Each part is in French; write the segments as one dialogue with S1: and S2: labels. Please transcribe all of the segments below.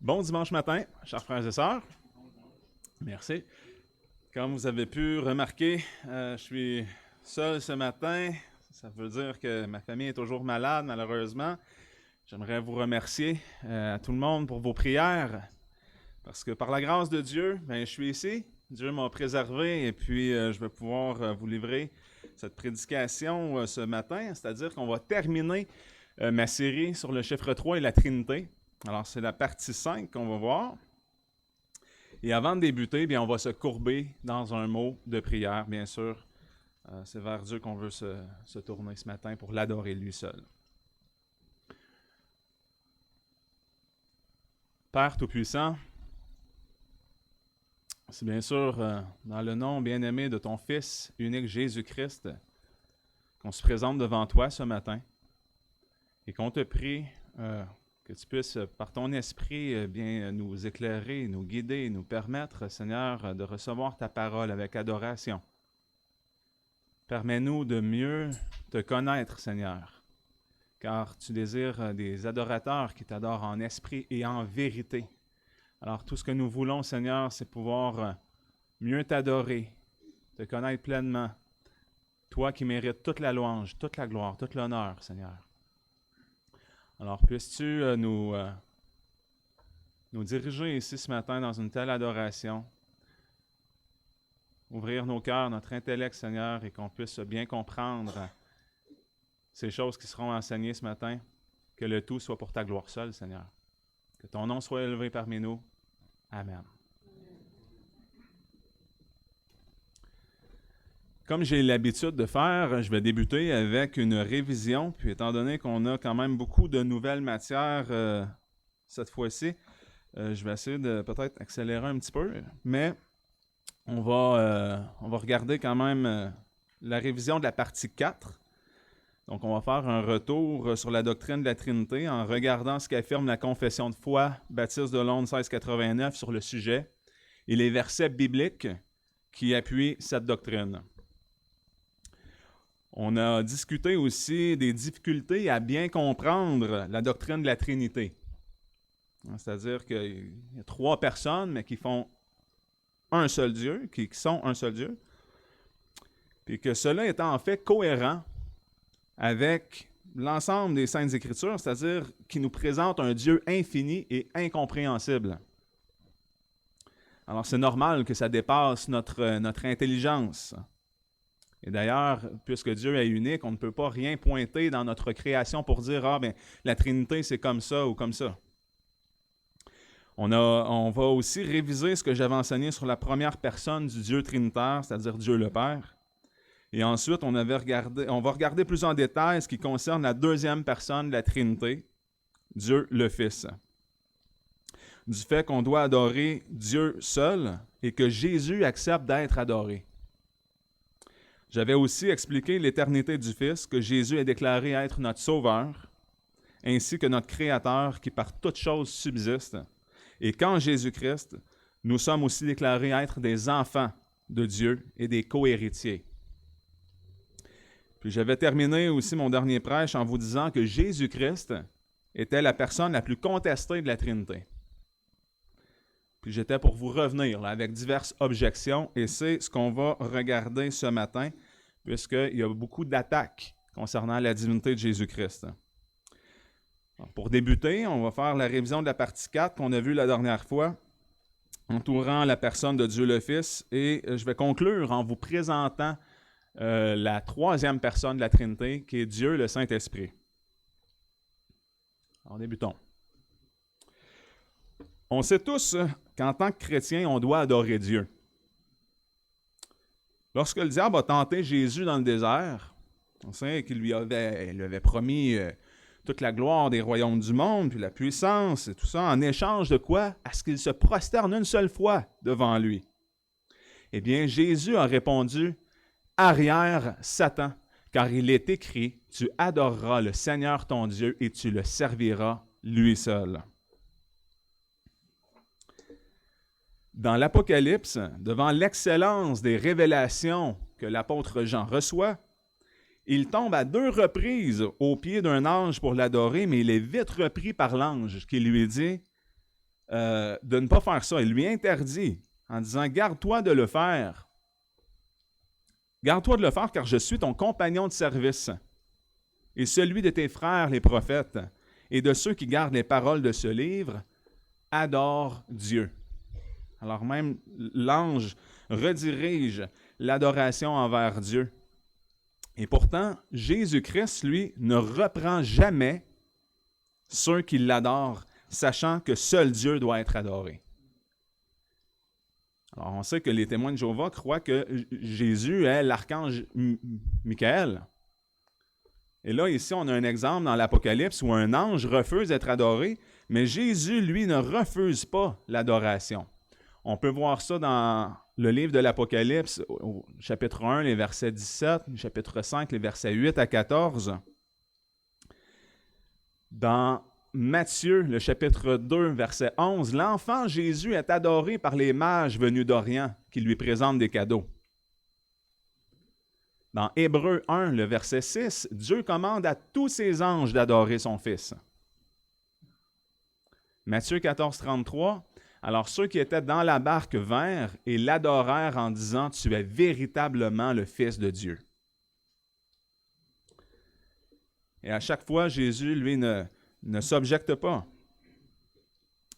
S1: Bon dimanche matin, chers frères et sœurs. Merci. Comme vous avez pu remarquer, je suis seul ce matin. Ça veut dire que ma famille est toujours malade, malheureusement. J'aimerais vous remercier à tout le monde pour vos prières, parce que par la grâce de Dieu, je suis ici. Dieu m'a préservé et puis je vais pouvoir vous livrer cette prédication ce matin, c'est-à-dire qu'on va terminer ma série sur le chiffre 3 et la Trinité. Alors, c'est la partie 5 qu'on va voir. Et avant de débuter, bien, on va se courber dans un mot de prière, bien sûr. C'est vers Dieu qu'on veut se tourner ce matin pour l'adorer lui seul. Père Tout-Puissant, c'est bien sûr dans le nom bien-aimé de ton Fils unique Jésus-Christ qu'on se présente devant toi ce matin et qu'on te prie que tu puisses, par ton esprit, bien nous éclairer, nous guider, nous permettre, Seigneur, de recevoir ta parole avec adoration. Permets-nous de mieux te connaître, Seigneur, car tu désires des adorateurs qui t'adorent en esprit et en vérité. Alors, tout ce que nous voulons, Seigneur, c'est pouvoir mieux t'adorer, te connaître pleinement, toi qui mérites toute la louange, toute la gloire, tout l'honneur, Seigneur. Alors, puisses-tu nous diriger ici ce matin dans une telle adoration, ouvrir nos cœurs, notre intellect, Seigneur, et qu'on puisse bien comprendre ces choses qui seront enseignées ce matin, que le tout soit pour ta gloire seule, Seigneur. Que ton nom soit élevé parmi nous. Amen. Comme j'ai l'habitude de faire, je vais débuter avec une révision, puis étant donné qu'on a quand même beaucoup de nouvelles matières cette fois-ci, je vais essayer de peut-être accélérer un petit peu, mais on va regarder quand même la révision de la partie 4. Donc on va faire un retour sur la doctrine de la Trinité en regardant ce qu'affirme la Confession de foi Baptiste de Londres 1689 sur le sujet et les versets bibliques qui appuient cette doctrine. On a discuté aussi des difficultés à bien comprendre la doctrine de la Trinité. C'est-à-dire qu'il y a trois personnes, mais qui font un seul Dieu, qui sont un seul Dieu, puis que cela est en fait cohérent avec l'ensemble des Saintes Écritures, c'est-à-dire qui nous présente un Dieu infini et incompréhensible. Alors c'est normal que ça dépasse notre intelligence. Et d'ailleurs, puisque Dieu est unique, on ne peut pas rien pointer dans notre création pour dire « Ah, bien, la Trinité, c'est comme ça ou comme ça ». On va aussi réviser ce que j'avais enseigné sur la première personne du Dieu trinitaire, c'est-à-dire Dieu le Père. Et ensuite, on va regarder plus en détail ce qui concerne la deuxième personne de la Trinité, Dieu le Fils. Du fait qu'on doit adorer Dieu seul et que Jésus accepte d'être adoré. J'avais aussi expliqué l'éternité du Fils, que Jésus est déclaré être notre Sauveur, ainsi que notre Créateur qui par toutes choses subsiste. Et qu'en Jésus-Christ, nous sommes aussi déclarés être des enfants de Dieu et des co-héritiers. Puis j'avais terminé aussi mon dernier prêche en vous disant que Jésus-Christ était la personne la plus contestée de la Trinité. Puis j'étais pour vous revenir là, avec diverses objections, et c'est ce qu'on va regarder ce matin, puisqu'il y a beaucoup d'attaques concernant la divinité de Jésus-Christ. Alors, pour débuter, on va faire la révision de la partie 4 qu'on a vue la dernière fois, entourant la personne de Dieu le Fils, et je vais conclure en vous présentant la troisième personne de la Trinité, qui est Dieu le Saint-Esprit. Alors débutons. On sait tous qu'en tant que chrétien, on doit adorer Dieu. Lorsque le diable a tenté Jésus dans le désert, on sait qu'il lui avait promis toute la gloire des royaumes du monde, puis la puissance et tout ça, en échange de quoi? À ce qu'il se prosterne une seule fois devant lui. Eh bien, Jésus a répondu, « Arrière, Satan, car il est écrit, tu adoreras le Seigneur ton Dieu et tu le serviras lui seul. » Dans l'Apocalypse, devant l'excellence des révélations que l'apôtre Jean reçoit, il tombe à 2 reprises aux pieds d'un ange pour l'adorer, mais il est vite repris par l'ange qui lui dit de ne pas faire ça. Il lui interdit en disant « Garde-toi de le faire. Garde-toi de le faire car je suis ton compagnon de service et celui de tes frères les prophètes et de ceux qui gardent les paroles de ce livre. Adore Dieu. » Alors même l'ange redirige l'adoration envers Dieu. Et pourtant, Jésus-Christ, lui, ne reprend jamais ceux qui l'adorent, sachant que seul Dieu doit être adoré. Alors, on sait que les témoins de Jéhovah croient que Jésus est l'archange Michael. Et là, ici, on a un exemple dans l'Apocalypse où un ange refuse d'être adoré, mais Jésus, lui, ne refuse pas l'adoration. On peut voir ça dans le livre de l'Apocalypse, au chapitre 1, les versets 17, chapitre 5, les versets 8 à 14. Dans Matthieu, le chapitre 2, verset 11, l'enfant Jésus est adoré par les mages venus d'Orient qui lui présentent des cadeaux. Dans Hébreux 1, le verset 6, Dieu commande à tous ses anges d'adorer son Fils. Matthieu 14, 33, alors ceux qui étaient dans la barque vinrent et l'adorèrent en disant « Tu es véritablement le Fils de Dieu ». Et à chaque fois, Jésus, lui, ne s'objecte pas.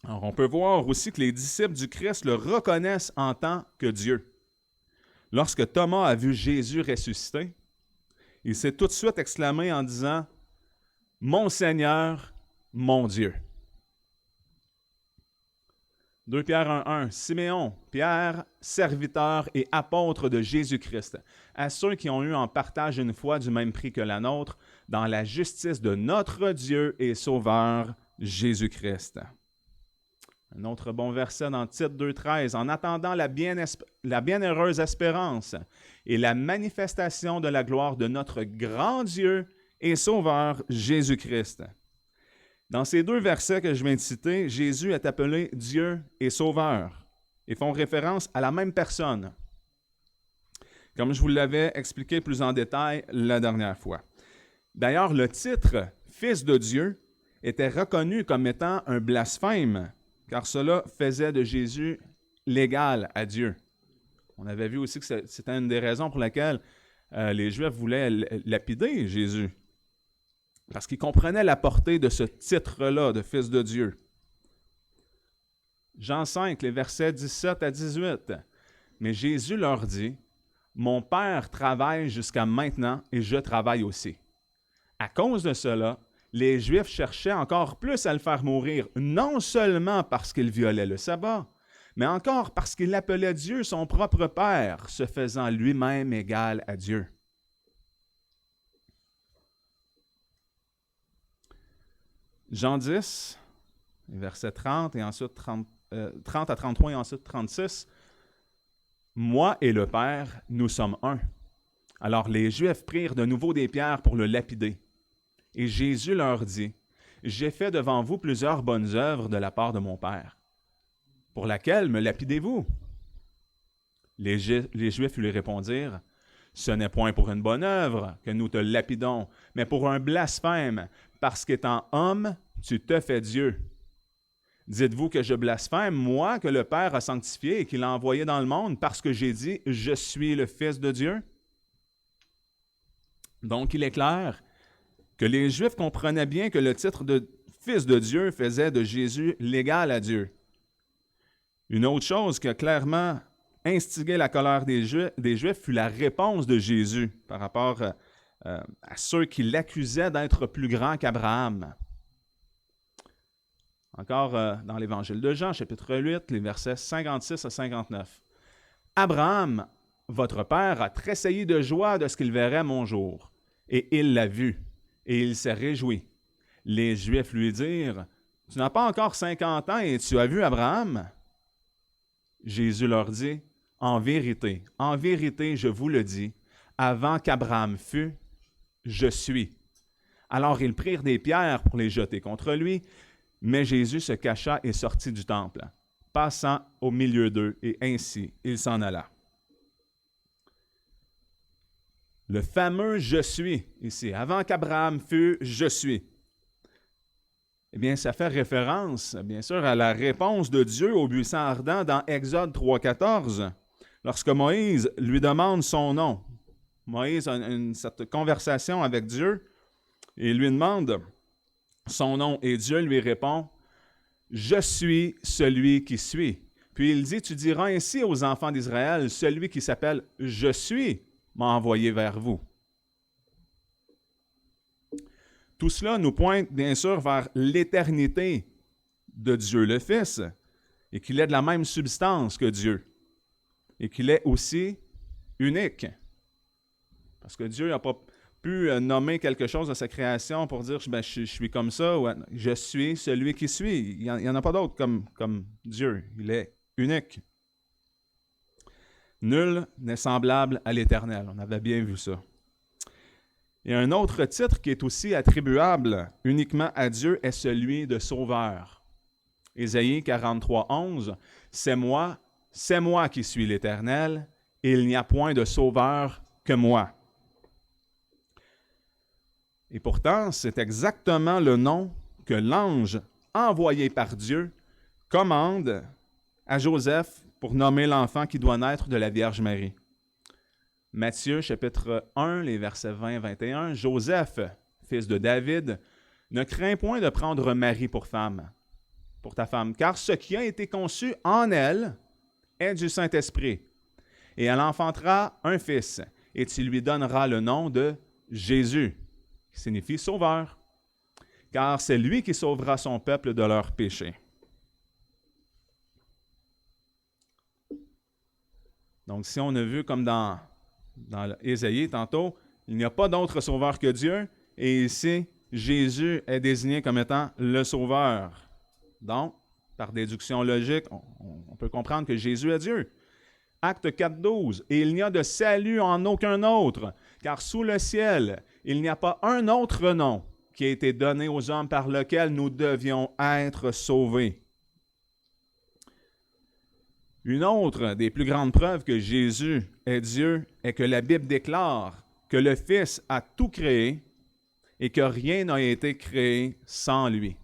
S1: Alors, on peut voir aussi que les disciples du Christ le reconnaissent en tant que Dieu. Lorsque Thomas a vu Jésus ressuscité, il s'est tout de suite exclamé en disant « Mon Seigneur, mon Dieu ». 2 Pierre 1.1, Siméon, Pierre, serviteur et apôtre de Jésus-Christ, à ceux qui ont eu en partage une foi du même prix que la nôtre, dans la justice de notre Dieu et Sauveur, Jésus-Christ. Un autre bon verset dans Tite 2.13, en attendant la bienheureuse espérance et la manifestation de la gloire de notre grand Dieu et Sauveur, Jésus-Christ. Dans ces deux versets que je viens de citer, Jésus est appelé Dieu et Sauveur et font référence à la même personne, comme je vous l'avais expliqué plus en détail la dernière fois. D'ailleurs, le titre « Fils de Dieu » était reconnu comme étant un blasphème, car cela faisait de Jésus l'égal à Dieu. On avait vu aussi que c'était une des raisons pour lesquelles les Juifs voulaient lapider Jésus, parce qu'ils comprenaient la portée de ce titre-là de Fils de Dieu. Jean 5, les versets 17 à 18. Mais Jésus leur dit, « Mon Père travaille jusqu'à maintenant et je travaille aussi. » À cause de cela, les Juifs cherchaient encore plus à le faire mourir, non seulement parce qu'il violait le sabbat, mais encore parce qu'il appelait Dieu son propre Père, se faisant lui-même égal à Dieu. Jean 10, versets 30 et ensuite 30 à 33 et ensuite 36. « Moi et le Père, nous sommes un. » Alors les Juifs prirent de nouveau des pierres pour le lapider. Et Jésus leur dit, « J'ai fait devant vous plusieurs bonnes œuvres de la part de mon Père. Pour laquelle me lapidez-vous? » Les Juifs lui répondirent, « Ce n'est point pour une bonne œuvre que nous te lapidons, mais pour un blasphème, parce qu'étant homme, tu te fais Dieu. Dites-vous que je blasphème, moi que le Père a sanctifié et qu'il a envoyé dans le monde, parce que j'ai dit, je suis le Fils de Dieu? » Donc il est clair que les Juifs comprenaient bien que le titre de Fils de Dieu faisait de Jésus l'égal à Dieu. Une autre chose qui a clairement instigé la colère des Juifs fut la réponse de Jésus par rapport à ceux qui l'accusaient d'être plus grand qu'Abraham. Encore dans l'Évangile de Jean, chapitre 8, les versets 56 à 59. « Abraham, votre père, a tressailli de joie de ce qu'il verrait mon jour, et il l'a vu, et il s'est réjoui. Les Juifs lui dirent, « Tu n'as pas encore 50 ans et tu as vu Abraham? » Jésus leur dit, « en vérité, je vous le dis, avant qu'Abraham fût, je suis. » Alors ils prirent des pierres pour les jeter contre lui, mais Jésus se cacha et sortit du temple, passant au milieu d'eux, et ainsi il s'en alla. Le fameux « je suis » ici, avant qu'Abraham fût, je suis, Eh bien, ça fait référence, bien sûr, à la réponse de Dieu au buisson ardent dans Exode 3,14, lorsque Moïse lui demande son nom. Moïse a cette conversation avec Dieu et lui demande son nom, et Dieu lui répond « Je suis celui qui suis ». Puis il dit « Tu diras ainsi aux enfants d'Israël, celui qui s'appelle « Je suis » m'a envoyé vers vous ». Tout cela nous pointe bien sûr vers l'éternité de Dieu le Fils, et qu'il est de la même substance que Dieu, et qu'il est aussi unique. Parce que Dieu n'a pas pu nommer quelque chose de sa création pour dire ben, je suis comme ça, ou je suis celui qui suis. Il n'y en a pas d'autre comme Dieu. Il est unique. Nul n'est semblable à l'Éternel. On avait bien vu ça. Et un autre titre qui est aussi attribuable uniquement à Dieu est celui de Sauveur. Ésaïe 43, 11, c'est moi qui suis l'Éternel, et il n'y a point de sauveur que moi. Et pourtant, c'est exactement le nom que l'ange envoyé par Dieu commande à Joseph pour nommer l'enfant qui doit naître de la Vierge Marie. Matthieu, chapitre 1, les versets 20-21, Joseph, fils de David, ne crains point de prendre Marie pour ta femme, car ce qui a été conçu en elle est du Saint-Esprit. Et elle enfantera un fils, et tu lui donneras le nom de Jésus, qui signifie sauveur, car c'est lui qui sauvera son peuple de leurs péchés. Donc, si on a vu comme dans Ésaïe tantôt, il n'y a pas d'autre sauveur que Dieu, et ici, Jésus est désigné comme étant le sauveur. Donc, par déduction logique, on peut comprendre que Jésus est Dieu. Acte 4.12, « Et il n'y a de salut en aucun autre, car sous le ciel, il n'y a pas un autre nom qui a été donné aux hommes par lequel nous devions être sauvés. » Une autre des plus grandes preuves que Jésus est Dieu est que la Bible déclare que le Fils a tout créé et que rien n'a été créé sans lui.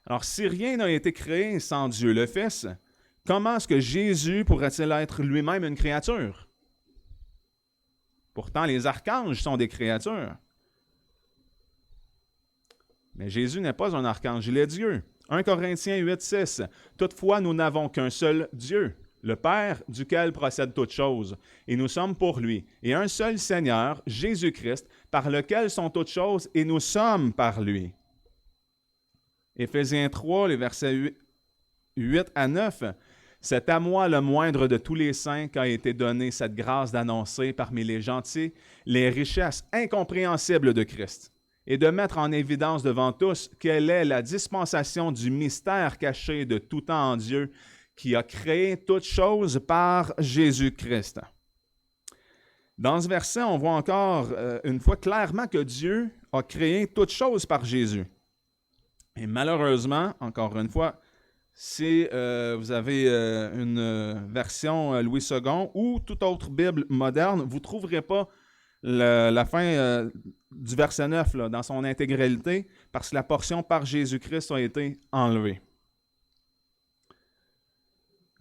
S1: Alors, si rien n'a été créé sans Dieu le Fils, comment est-ce que Jésus pourrait-il être lui-même une créature? Pourtant, les archanges sont des créatures. Mais Jésus n'est pas un archange, il est Dieu. 1 Corinthiens 8,6 « Toutefois, nous n'avons qu'un seul Dieu, le Père, duquel procèdent toutes choses, et nous sommes pour lui, et un seul Seigneur, Jésus-Christ, par lequel sont toutes choses, et nous sommes par lui. » Éphésiens 3, les versets 8 à 9 « C'est à moi, le moindre de tous les saints, qu'a été donnée cette grâce d'annoncer parmi les gentils les richesses incompréhensibles de Christ, et de mettre en évidence devant tous quelle est la dispensation du mystère caché de tout temps en Dieu, qui a créé toutes choses par Jésus-Christ. » Dans ce verset, on voit encore une fois clairement que Dieu a créé toutes choses par Jésus. Et malheureusement, encore une fois, si vous avez une version Louis II ou toute autre Bible moderne, vous ne trouverez pas la fin du verset 9 là, dans son intégralité, parce que la portion par Jésus-Christ a été enlevée.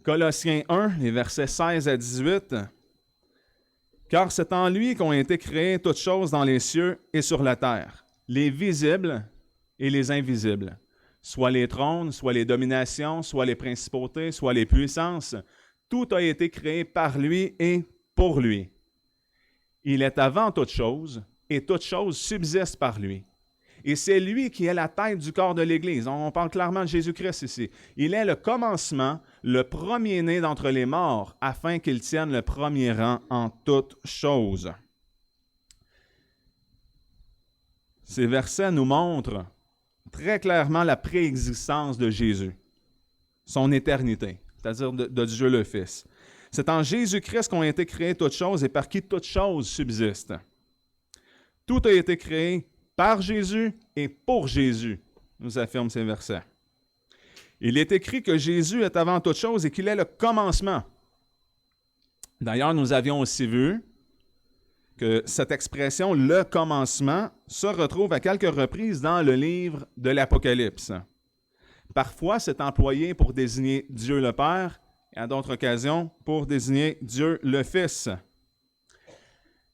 S1: Colossiens 1, les versets 16 à 18. « Car c'est en lui qu'ont été créées toutes choses dans les cieux et sur la terre, les visibles et les invisibles, soit les trônes, soit les dominations, soit les principautés, soit les puissances. Tout a été créé par lui et pour lui. Il est avant toute chose, et toute chose subsiste par lui. Et c'est lui qui est la tête du corps de l'Église. On parle clairement de Jésus-Christ ici. Il est le commencement, le premier-né d'entre les morts, afin qu'il tienne le premier rang en toutes choses. » Ces versets nous montrent très clairement la préexistence de Jésus, son éternité, c'est-à-dire de Dieu le Fils. C'est en Jésus-Christ qu'ont été créées toutes choses et par qui toutes choses subsistent. Tout a été créé par Jésus et pour Jésus, nous affirment ces versets. Il est écrit que Jésus est avant toute chose et qu'il est le commencement. D'ailleurs, nous avions aussi vu que cette expression « le commencement » se retrouve à quelques reprises dans le livre de l'Apocalypse. Parfois, c'est employé pour désigner Dieu le Père et à d'autres occasions pour désigner Dieu le Fils.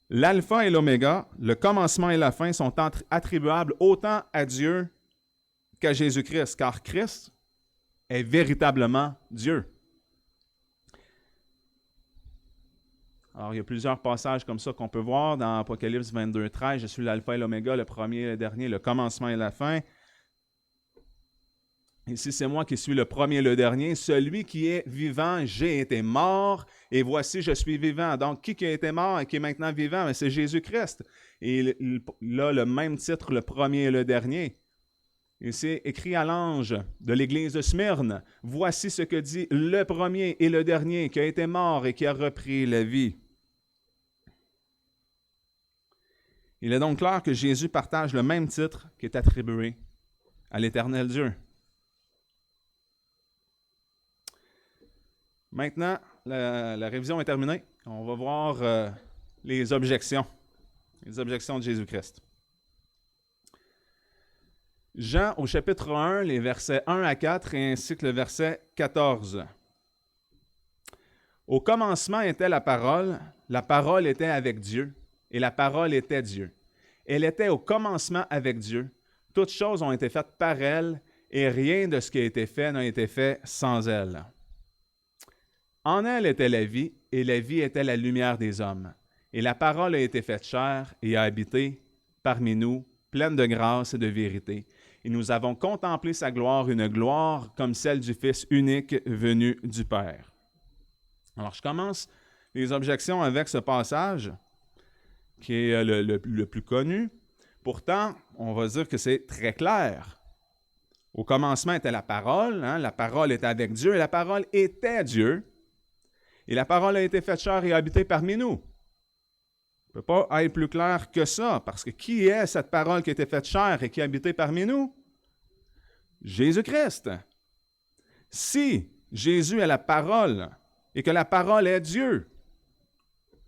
S1: L'alpha et l'oméga, le commencement et la fin, sont attribuables autant à Dieu qu'à Jésus-Christ, car Christ est véritablement Dieu. Alors, il y a plusieurs passages comme ça qu'on peut voir dans Apocalypse 22, 13. « Je suis l'alpha et l'oméga, le premier et le dernier, le commencement et la fin. » Ici, c'est moi qui suis le premier et le dernier. Celui qui est vivant, j'ai été mort, et voici, je suis vivant. Donc, qui a été mort et qui est maintenant vivant? C'est Jésus-Christ. Et il a le même titre, le premier et le dernier. Et c'est écrit à l'ange de l'église de Smyrne. Voici ce que dit le premier et le dernier qui a été mort et qui a repris la vie. Il est donc clair que Jésus partage le même titre qui est attribué à l'Éternel Dieu. Maintenant, la révision est terminée. On va voir les objections de Jésus-Christ. Jean, au chapitre 1, les versets 1 à 4, et ainsi que le verset 14. Au commencement était la parole était avec Dieu, et la parole était Dieu. Elle était au commencement avec Dieu. Toutes choses ont été faites par elle, et rien de ce qui a été fait n'a été fait sans elle. En elle était la vie, et la vie était la lumière des hommes. Et la parole a été faite chair et a habité parmi nous, pleine de grâce et de vérité. Et nous avons contemplé sa gloire, une gloire comme celle du Fils unique venu du Père. Alors, je commence les objections avec ce passage, qui est le plus connu. Pourtant, on va dire que c'est très clair. Au commencement était la parole était avec Dieu, et la parole était Dieu. Et la parole a été faite chair et a habité parmi nous. On ne peut pas être plus clair que ça, parce que qui est cette parole qui a été faite chair et qui a habité parmi nous? Jésus-Christ. Si Jésus est la parole et que la parole est Dieu,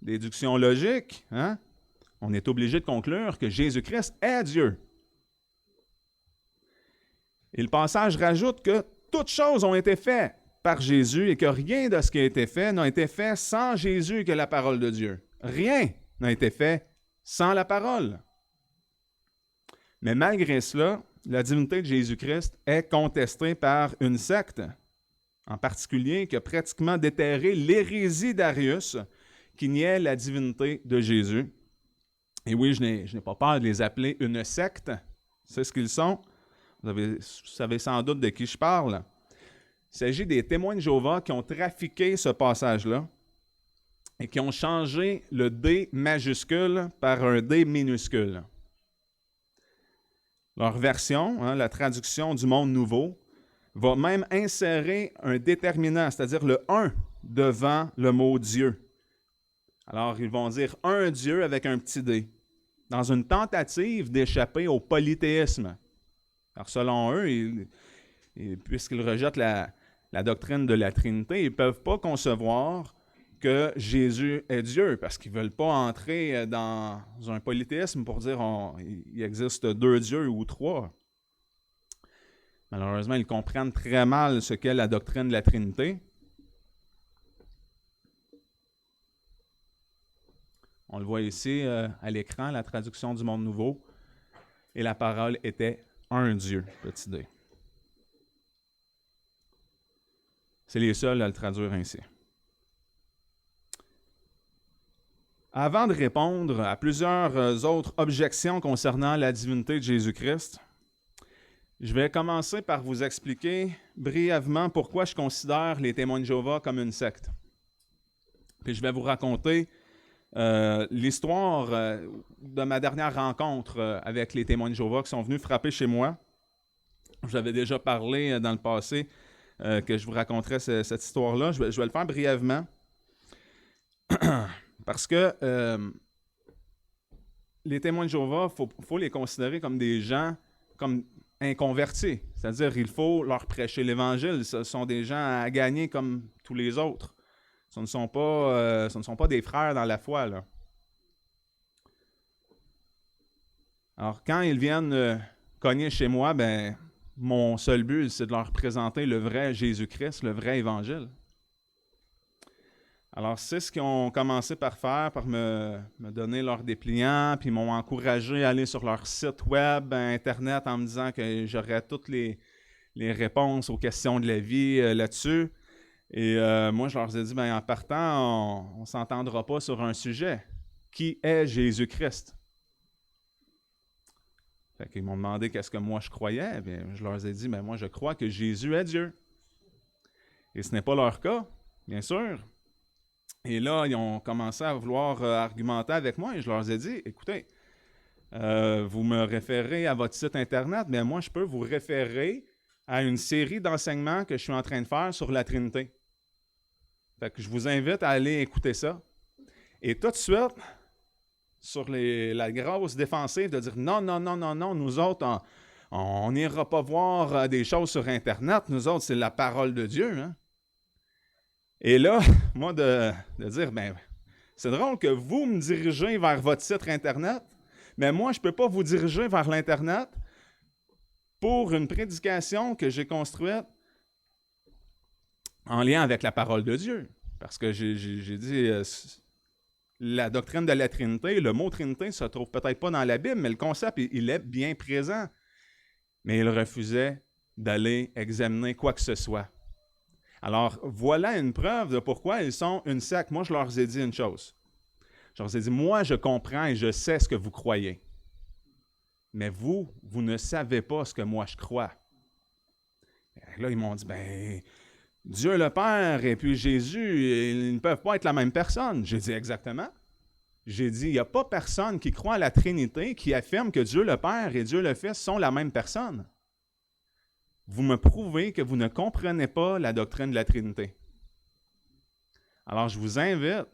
S1: déduction logique, on est obligé de conclure que Jésus-Christ est Dieu. Et le passage rajoute que toutes choses ont été faites par Jésus et que rien de ce qui a été fait n'a été fait sans Jésus que la parole de Dieu. Rien n'a été fait sans la parole. Mais malgré cela, la divinité de Jésus-Christ est contestée par une secte, en particulier qui a pratiquement déterré l'hérésie d'Arius, qui niait la divinité de Jésus. Et oui, je n'ai pas peur de les appeler une secte. C'est ce qu'ils sont. Vous savez sans doute de qui je parle. Il s'agit des témoins de Jéhovah qui ont trafiqué ce passage-là et qui ont changé le D majuscule par un D minuscule. Leur version, la traduction du Monde Nouveau, va même insérer un déterminant, c'est-à-dire le « un » devant le mot « Dieu ». Alors, ils vont dire « un Dieu » avec un petit « d », dans une tentative d'échapper au polythéisme. Alors, selon eux, puisqu'ils rejettent la doctrine de la Trinité, ils ne peuvent pas concevoir que Jésus est Dieu, parce qu'ils ne veulent pas entrer dans un polythéisme pour dire il existe 2 dieux ou 3. Malheureusement, ils comprennent très mal ce qu'est la doctrine de la Trinité. On le voit ici à l'écran, la traduction du Monde Nouveau. Et la parole était un Dieu, petit d. C'est les seuls à le traduire ainsi. Avant de répondre à plusieurs autres objections concernant la divinité de Jésus-Christ, je vais commencer par vous expliquer brièvement pourquoi je considère les témoins de Jéhovah comme une secte. Puis je vais vous raconter l'histoire de ma dernière rencontre avec les témoins de Jéhovah qui sont venus frapper chez moi. Je vous avais déjà parlé dans le passé que je vous raconterais cette histoire-là. Je vais le faire brièvement. Parce que les témoins de Jéhovah, il faut les considérer comme des gens comme inconvertis. C'est-à-dire qu'il faut leur prêcher l'Évangile. Ce sont des gens à gagner comme tous les autres. Ce ne sont pas des frères dans la foi, là. Alors, quand ils viennent cogner chez moi, ben, mon seul but, c'est de leur présenter le vrai Jésus-Christ, le vrai Évangile. Alors, c'est ce qu'ils ont commencé par faire, par me donner leur dépliant, puis ils m'ont encouragé à aller sur leur site web, Internet, en me disant que j'aurais toutes les réponses aux questions de la vie là-dessus. Et moi, je leur ai dit, ben, en partant, on ne s'entendra pas sur un sujet. Qui est Jésus-Christ? Fait qu'ils m'ont demandé qu'est-ce que moi je croyais. Bien, je leur ai dit, ben, moi, je crois que Jésus est Dieu. Et ce n'est pas leur cas, bien sûr. Et là, ils ont commencé à vouloir argumenter avec moi et je leur ai dit, écoutez, vous me référez à votre site Internet, mais moi, je peux vous référer à une série d'enseignements que je suis en train de faire sur la Trinité. Fait que je vous invite à aller écouter ça. Et tout de suite, sur la grosse défensive de dire non, nous autres, on n'ira pas voir des choses sur Internet, nous autres, c'est la parole de Dieu. Hein? Et là, moi, de dire, ben, c'est drôle que vous me dirigez vers votre site Internet, mais moi, je ne peux pas vous diriger vers l'Internet pour une prédication que j'ai construite en lien avec la parole de Dieu. Parce que j'ai dit, la doctrine de la Trinité, le mot Trinité ne se trouve peut-être pas dans la Bible, mais le concept, il est bien présent. Mais il refusait d'aller examiner quoi que ce soit. Alors, voilà une preuve de pourquoi ils sont une secte. Moi, je leur ai dit une chose. Je leur ai dit, moi, je comprends et je sais ce que vous croyez. Mais vous ne savez pas ce que moi, je crois. Et là, ils m'ont dit, ben, Dieu le Père et puis Jésus, ils ne peuvent pas être la même personne. J'ai dit exactement. J'ai dit, il n'y a pas personne qui croit à la Trinité qui affirme que Dieu le Père et Dieu le Fils sont la même personne. Vous me prouvez que vous ne comprenez pas la doctrine de la Trinité. Alors, je vous invite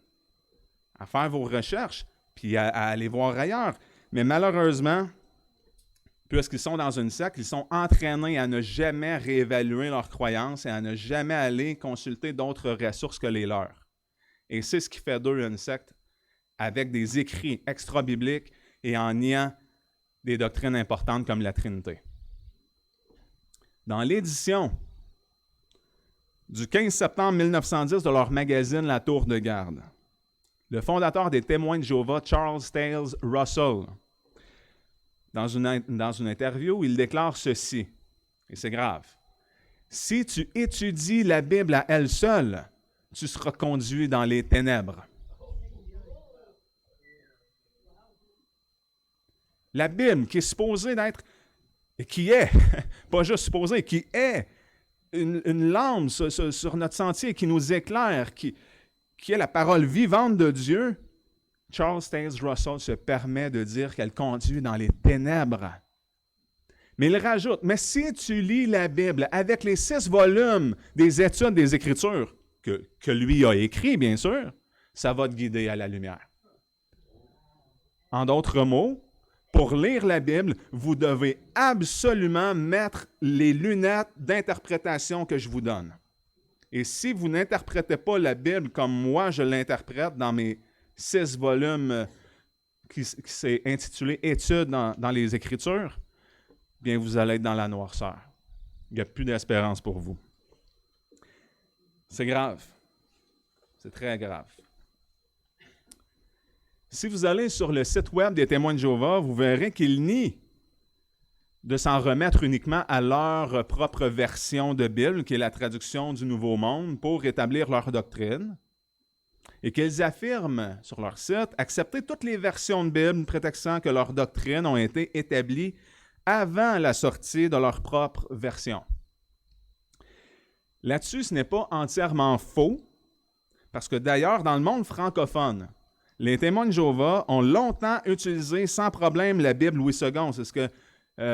S1: à faire vos recherches puis à aller voir ailleurs. Mais malheureusement, puisqu'ils sont dans une secte, ils sont entraînés à ne jamais réévaluer leurs croyances et à ne jamais aller consulter d'autres ressources que les leurs. Et c'est ce qui fait d'eux une secte avec des écrits extra-bibliques et en niant des doctrines importantes comme la Trinité. Dans l'édition du 15 septembre 1910 de leur magazine La Tour de Garde, le fondateur des Témoins de Jéhovah, Charles Taze Russell, dans une interview, il déclare ceci, et c'est grave. « Si tu étudies la Bible à elle seule, tu seras conduit dans les ténèbres. » La Bible, qui est supposée d'être, et qui est, pas juste supposée, qui est une lampe sur notre sentier, qui nous éclaire, qui est la parole vivante de Dieu, Charles Taze Russell se permet de dire qu'elle conduit dans les ténèbres. Mais il rajoute, mais si tu lis la Bible avec les 6 volumes des études des Écritures, que lui a écrit, bien sûr, ça va te guider à la lumière. En d'autres mots, pour lire la Bible, vous devez absolument mettre les lunettes d'interprétation que je vous donne. Et si vous n'interprétez pas la Bible comme moi je l'interprète dans mes 6 volumes qui s'est intitulé « Études dans les Écritures », bien vous allez être dans la noirceur. Il n'y a plus d'espérance pour vous. C'est grave. C'est très grave. Si vous allez sur le site web des Témoins de Jéhovah, vous verrez qu'ils nient de s'en remettre uniquement à leur propre version de Bible, qui est la traduction du Nouveau Monde, pour établir leur doctrine, et qu'ils affirment sur leur site accepter toutes les versions de Bible prétextant que leurs doctrines ont été établies avant la sortie de leur propre version. Là-dessus, ce n'est pas entièrement faux, parce que d'ailleurs, dans le monde francophone, les Témoins de Jéhovah ont longtemps utilisé sans problème la Bible Louis II. C'est ce que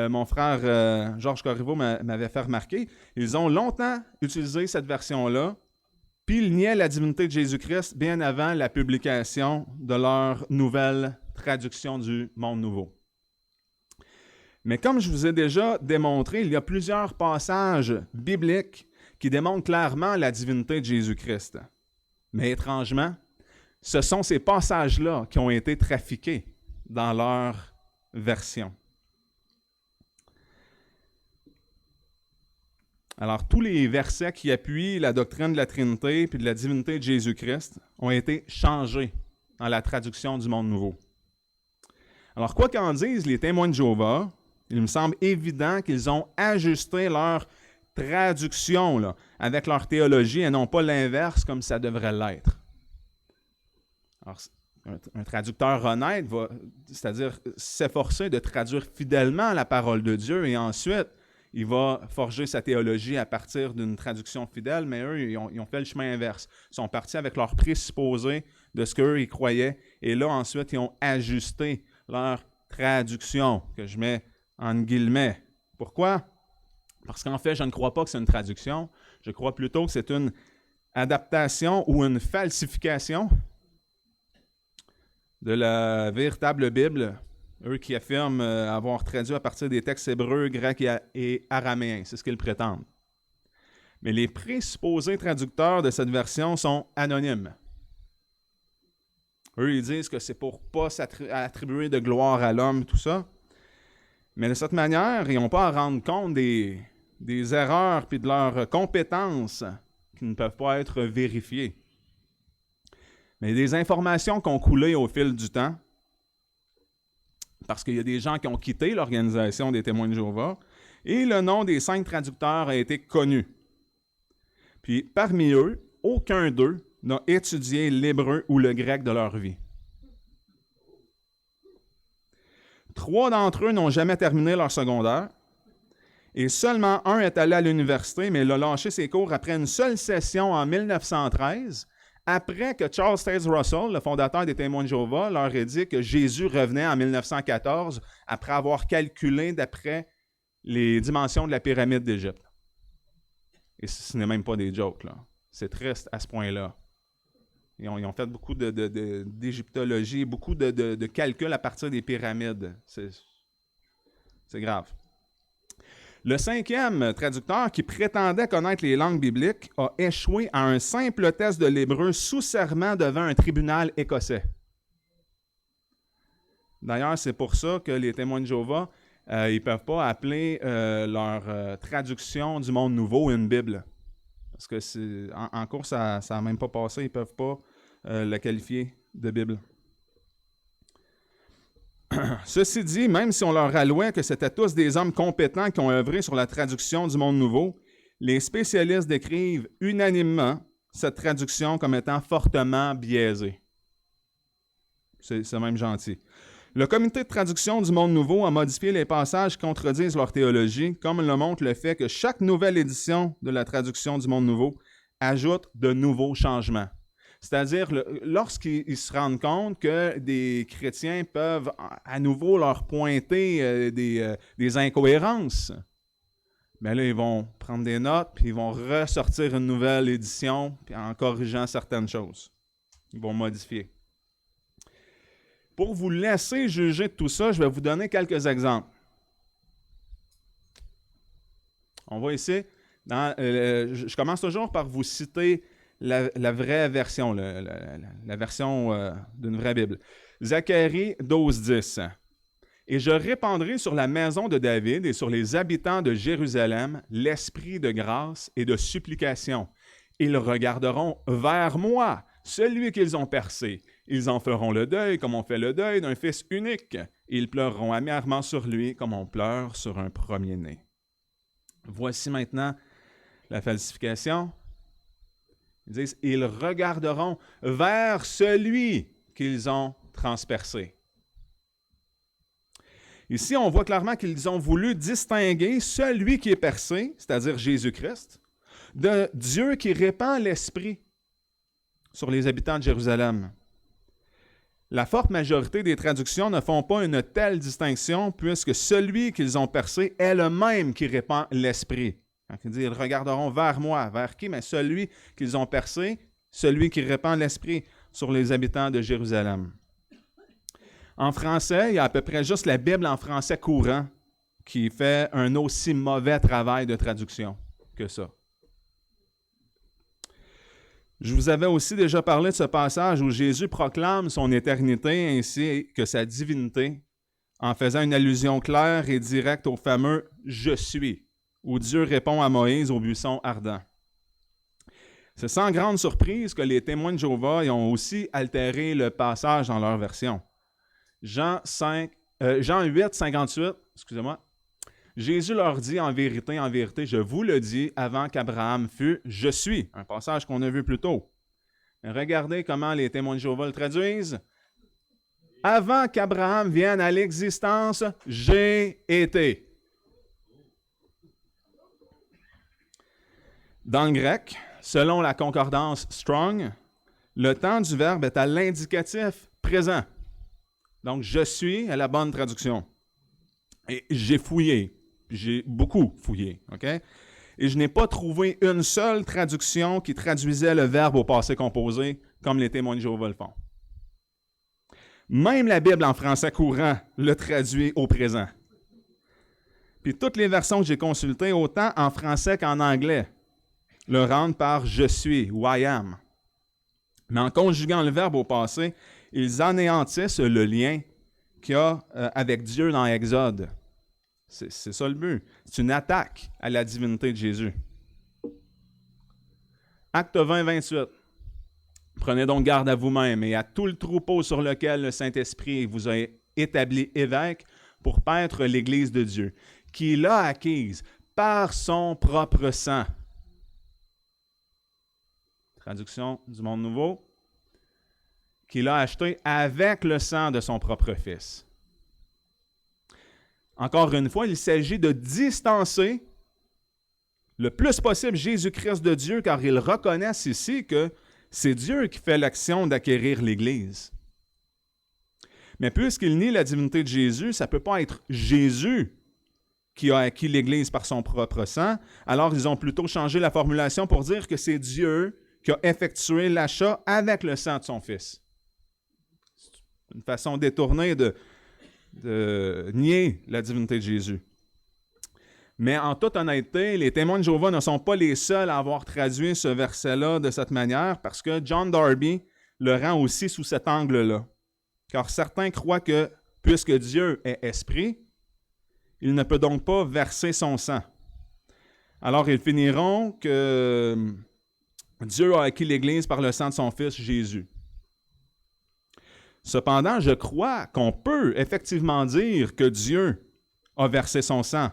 S1: mon frère Georges Corriveau m'avait fait remarquer. Ils ont longtemps utilisé cette version-là, puis ils niaient la divinité de Jésus-Christ bien avant la publication de leur nouvelle traduction du Monde Nouveau. Mais comme je vous ai déjà démontré, il y a plusieurs passages bibliques qui démontrent clairement la divinité de Jésus-Christ. Mais étrangement, ce sont ces passages-là qui ont été trafiqués dans leur version. Alors, tous les versets qui appuient la doctrine de la Trinité puis de la divinité de Jésus-Christ ont été changés dans la traduction du Monde Nouveau. Alors, quoi qu'en disent les témoins de Jéhovah, il me semble évident qu'ils ont ajusté leur traduction là, avec leur théologie et non pas l'inverse comme ça devrait l'être. Alors, un traducteur honnête va, c'est-à-dire s'efforcer de traduire fidèlement la parole de Dieu et ensuite, il va forger sa théologie à partir d'une traduction fidèle, mais eux, ils ont fait le chemin inverse. Ils sont partis avec leur présupposé de ce qu'eux, ils croyaient, et là, ensuite, ils ont ajusté leur traduction, que je mets en guillemets. Pourquoi? Parce qu'en fait, je ne crois pas que c'est une traduction. Je crois plutôt que c'est une adaptation ou une falsification de la véritable Bible. Eux qui affirment avoir traduit à partir des textes hébreux, grecs et araméens. C'est ce qu'ils prétendent. Mais les présupposés traducteurs de cette version sont anonymes. Eux, ils disent que c'est pour ne pas attribuer de gloire à l'homme, tout ça. Mais de cette manière, ils n'ont pas à rendre compte des erreurs et de leurs compétences qui ne peuvent pas être vérifiées. Mais des informations qui ont coulé au fil du temps, parce qu'il y a des gens qui ont quitté l'organisation des témoins de Jéhovah, et le nom des 5 traducteurs a été connu. Puis, parmi eux, aucun d'eux n'a étudié l'hébreu ou le grec de leur vie. 3 d'entre eux n'ont jamais terminé leur secondaire, et seulement un est allé à l'université, mais il a lâché ses cours après une seule session en 1913, après que Charles Taze Russell, le fondateur des Témoins de Jéhovah, leur ait dit que Jésus revenait en 1914 après avoir calculé d'après les dimensions de la pyramide d'Égypte. Et ce n'est même pas des jokes, là. C'est triste à ce point-là. Ils ont fait beaucoup d'égyptologie, beaucoup de calculs à partir des pyramides. C'est grave. Le 5e traducteur, qui prétendait connaître les langues bibliques, a échoué à un simple test de l'hébreu sous serment devant un tribunal écossais. D'ailleurs, c'est pour ça que les témoins de Jéhovah, ils ne peuvent pas appeler leur traduction du Monde Nouveau une Bible. Parce que en cours, ça n'a même pas passé. Ils ne peuvent pas la qualifier de Bible. Ceci dit, même si on leur allouait que c'était tous des hommes compétents qui ont œuvré sur la traduction du Monde Nouveau, les spécialistes décrivent unanimement cette traduction comme étant fortement biaisée. C'est même gentil. Le comité de traduction du Monde Nouveau a modifié les passages qui contredisent leur théologie, comme le montre le fait que chaque nouvelle édition de la traduction du Monde Nouveau ajoute de nouveaux changements. C'est-à-dire, lorsqu'ils se rendent compte que des chrétiens peuvent à nouveau leur pointer des incohérences, bien là, ils vont prendre des notes, puis ils vont ressortir une nouvelle édition, puis en corrigeant certaines choses. Ils vont modifier. Pour vous laisser juger de tout ça, je vais vous donner quelques exemples. On va ici, je commence toujours par vous citer la vraie version, la version d'une vraie Bible. Zacharie 12:10. « Et je répandrai sur la maison de David et sur les habitants de Jérusalem l'esprit de grâce et de supplication. Ils regarderont vers moi, celui qu'ils ont percé. Ils en feront le deuil comme on fait le deuil d'un fils unique. Ils pleureront amèrement sur lui comme on pleure sur un premier-né. » Voici maintenant la falsification. Ils disent, ils regarderont vers celui qu'ils ont transpercé. Ici, on voit clairement qu'ils ont voulu distinguer celui qui est percé, c'est-à-dire Jésus-Christ, de Dieu qui répand l'Esprit sur les habitants de Jérusalem. La forte majorité des traductions ne font pas une telle distinction, puisque celui qu'ils ont percé est le même qui répand l'Esprit. Quand il dit, ils regarderont vers moi. Vers qui? Mais celui qu'ils ont percé, celui qui répand l'Esprit sur les habitants de Jérusalem. En français, il y a à peu près juste la Bible en français courant qui fait un aussi mauvais travail de traduction que ça. Je vous avais aussi déjà parlé de ce passage où Jésus proclame son éternité ainsi que sa divinité en faisant une allusion claire et directe au fameux « Je suis ». où Dieu répond à Moïse au buisson ardent. C'est sans grande surprise que les témoins de Jéhovah ont aussi altéré le passage dans leur version. Jean 8, 58, excusez-moi. Jésus leur dit en vérité, je vous le dis, avant qu'Abraham fût, je suis. Un passage qu'on a vu plus tôt. Regardez comment les témoins de Jéhovah le traduisent. Avant qu'Abraham vienne à l'existence, j'ai été. Dans le grec, selon la concordance Strong, le temps du verbe est à l'indicatif présent. Donc, je suis est la bonne traduction. Et j'ai fouillé. J'ai beaucoup fouillé. OK? Et je n'ai pas trouvé une seule traduction qui traduisait le verbe au passé composé comme les témoins de Jéhovah le font. Même la Bible en français courant le traduit au présent. Puis toutes les versions que j'ai consultées, autant en français qu'en anglais, le rendent par « je suis » ou « I am ». Mais en conjuguant le verbe au passé, ils anéantissent le lien qu'il y a avec Dieu dans Exode. C'est ça le but. C'est une attaque à la divinité de Jésus. Acte 20, 28. Prenez donc garde à vous-même et à tout le troupeau sur lequel le Saint-Esprit vous a établi évêque pour paître l'Église de Dieu, qu'il a acquise par son propre sang. Traduction du Monde Nouveau. Qu'il a acheté avec le sang de son propre Fils. Encore une fois, il s'agit de distancer le plus possible Jésus-Christ de Dieu, car ils reconnaissent ici que c'est Dieu qui fait l'action d'acquérir l'Église. Mais puisqu'ils nient la divinité de Jésus, ça ne peut pas être Jésus qui a acquis l'Église par son propre sang. Alors, ils ont plutôt changé la formulation pour dire que c'est Dieu qui a effectué l'achat avec le sang de son Fils. C'est une façon détournée de nier la divinité de Jésus. Mais en toute honnêteté, les témoins de Jéhovah ne sont pas les seuls à avoir traduit ce verset-là de cette manière, parce que John Darby le rend aussi sous cet angle-là. Car certains croient que, puisque Dieu est esprit, il ne peut donc pas verser son sang. Alors ils finiront que Dieu a acquis l'Église par le sang de son Fils Jésus. Cependant, je crois qu'on peut effectivement dire que Dieu a versé son sang,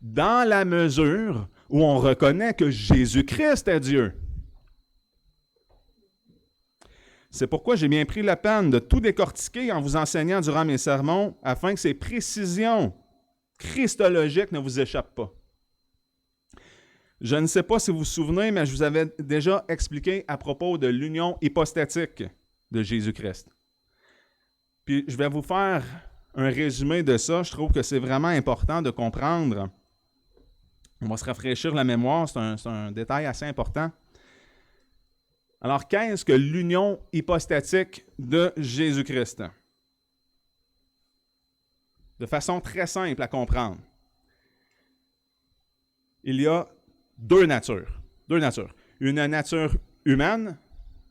S1: dans la mesure où on reconnaît que Jésus-Christ est Dieu. C'est pourquoi j'ai bien pris la peine de tout décortiquer en vous enseignant durant mes sermons, afin que ces précisions christologiques ne vous échappent pas. Je ne sais pas si vous vous souvenez, mais je vous avais déjà expliqué à propos de l'union hypostatique de Jésus-Christ. Puis je vais vous faire un résumé de ça. Je trouve que c'est vraiment important de comprendre. On va se rafraîchir la mémoire, c'est un détail assez important. Alors, qu'est-ce que l'union hypostatique de Jésus-Christ? De façon très simple à comprendre. Il y a deux natures. Une nature humaine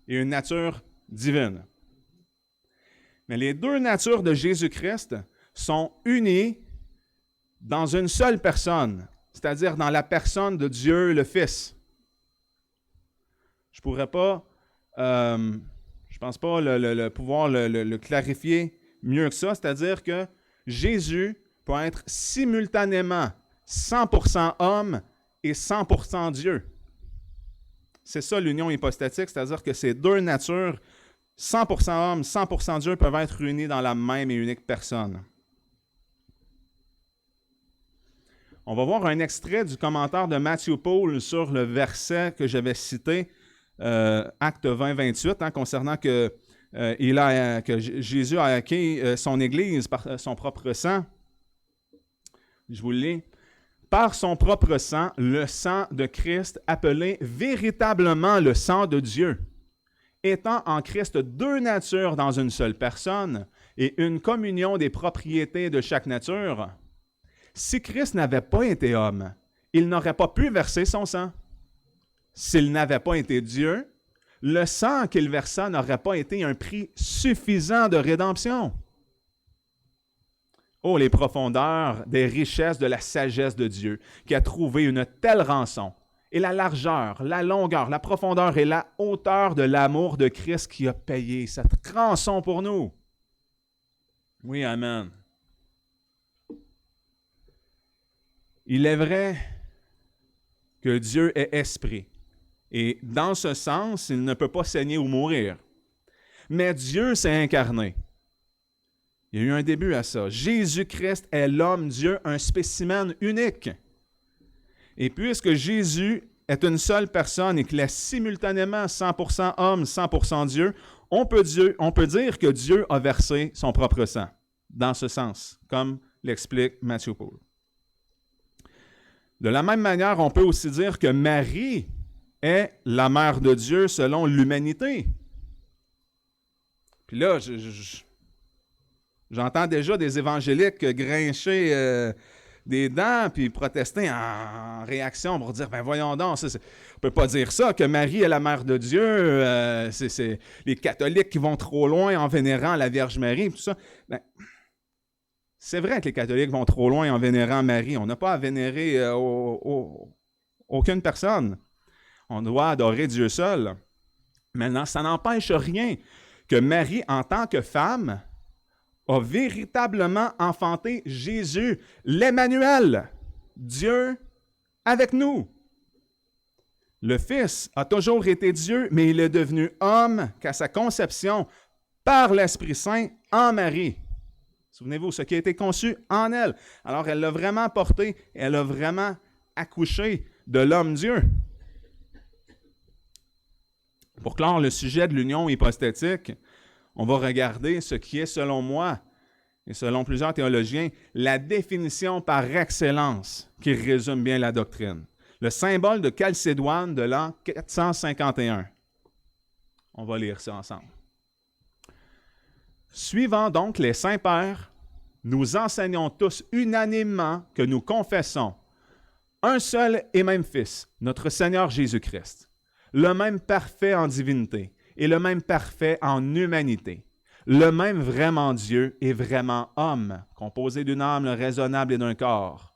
S1: et une nature divine. Mais les deux natures de Jésus-Christ sont unies dans une seule personne, c'est-à-dire dans la personne de Dieu le Fils. Je ne pourrais pas, je pense pas pouvoir le clarifier mieux que ça, c'est-à-dire que Jésus peut être simultanément 100% homme et 100% Dieu. C'est ça l'union hypostatique, c'est-à-dire que ces deux natures, 100% homme, 100% Dieu, peuvent être réunis dans la même et unique personne. On va voir un extrait du commentaire de Matthew Paul sur le verset que j'avais cité, Acte 20, 28, concernant que Jésus a acquis son Église par son propre sang. Je vous le lis. Par son propre sang, le sang de Christ, appelé véritablement le sang de Dieu, étant en Christ deux natures dans une seule personne et une communion des propriétés de chaque nature, si Christ n'avait pas été homme, il n'aurait pas pu verser son sang. S'il n'avait pas été Dieu, le sang qu'il versa n'aurait pas été un prix suffisant de rédemption. Oh, les profondeurs des richesses de la sagesse de Dieu, qui a trouvé une telle rançon, et la largeur, la longueur, la profondeur et la hauteur de l'amour de Christ qui a payé cette rançon pour nous. Oui, amen. Il est vrai que Dieu est esprit, et dans ce sens, il ne peut pas saigner ou mourir. Mais Dieu s'est incarné. Il y a eu un début à ça. Jésus-Christ est l'homme-Dieu, un spécimen unique. Et puisque Jésus est une seule personne et qu'il est simultanément 100% homme, 100% Dieu, on peut dire que Dieu a versé son propre sang, dans ce sens, comme l'explique Matthew Poole. De la même manière, on peut aussi dire que Marie est la mère de Dieu selon l'humanité. Puis là, j'entends déjà des évangéliques grincher des dents puis protester en réaction pour dire, ben voyons donc, on ne peut pas dire ça, que Marie est la mère de Dieu, c'est les catholiques qui vont trop loin en vénérant la Vierge Marie, tout ça. Ben, c'est vrai que les catholiques vont trop loin en vénérant Marie. On n'a pas à vénérer aucune personne. On doit adorer Dieu seul. Maintenant, ça n'empêche rien que Marie, en tant que femme, a véritablement enfanté Jésus, l'Emmanuel, Dieu avec nous. Le Fils a toujours été Dieu, mais il est devenu homme qu'à sa conception par l'Esprit Saint en Marie. Souvenez-vous, ce qui a été conçu en elle. Alors, elle l'a vraiment porté, elle a vraiment accouché de l'homme-Dieu. Pour clore le sujet de l'union hypostatique, on va regarder ce qui est, selon moi, et selon plusieurs théologiens, la définition par excellence qui résume bien la doctrine. Le symbole de Chalcédoine de l'an 451. On va lire ça ensemble. Suivant donc les saints pères, nous enseignons tous unanimement que nous confessons un seul et même Fils, notre Seigneur Jésus-Christ, le même parfait en divinité et le même parfait en humanité, le même vraiment Dieu et vraiment homme, composé d'une âme raisonnable et d'un corps,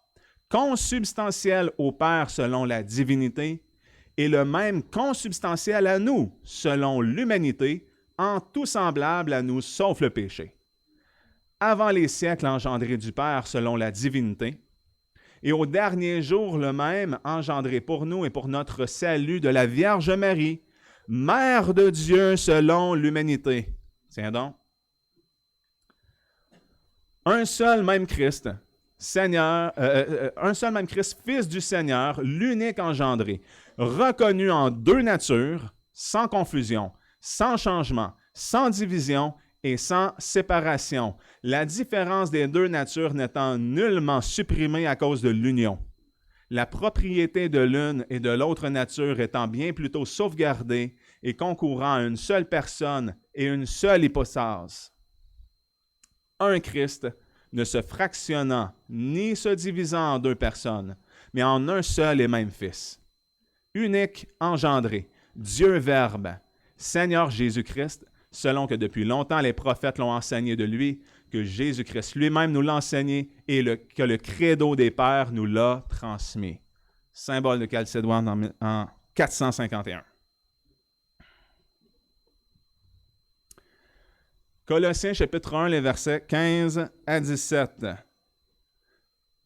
S1: consubstantiel au Père selon la divinité et le même consubstantiel à nous selon l'humanité, en tout semblable à nous, sauf le péché. Avant les siècles engendré du Père selon la divinité, et au dernier jour le même engendré pour nous et pour notre salut de la Vierge Marie, Mère de Dieu selon l'humanité. Tiens donc. Un seul même Christ, Seigneur, un seul même Christ, Fils du Seigneur, l'unique engendré, reconnu en deux natures, sans confusion, sans changement, sans division et sans séparation, la différence des deux natures n'étant nullement supprimée à cause de l'union. La propriété de l'une et de l'autre nature étant bien plutôt sauvegardée et concourant à une seule personne et une seule hypostase. Un Christ ne se fractionnant ni se divisant en deux personnes, mais en un seul et même Fils. Unique, engendré, Dieu Verbe, Seigneur Jésus-Christ, selon que depuis longtemps les prophètes l'ont enseigné de lui, que Jésus-Christ lui-même nous l'a enseigné et que le credo des pères nous l'a transmis. Symbole de Chalcédoine en 451. Colossiens chapitre 1, les versets 15 à 17.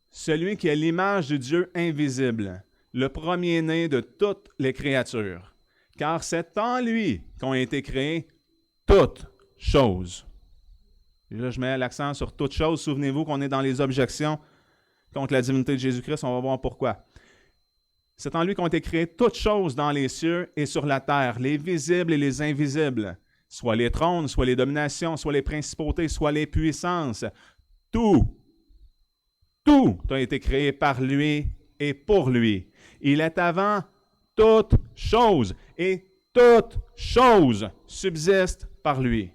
S1: Celui qui est l'image du Dieu invisible, le premier-né de toutes les créatures, car c'est en lui qu'ont été créées toutes choses. Et là, je mets l'accent sur toutes choses. Souvenez-vous qu'on est dans les objections contre la divinité de Jésus-Christ. On va voir pourquoi. C'est en lui qu'ont été créées toutes choses dans les cieux et sur la terre, les visibles et les invisibles, soit les trônes, soit les dominations, soit les principautés, soit les puissances. Tout a été créé par lui et pour lui. Il est avant toutes choses et toutes choses subsistent par lui.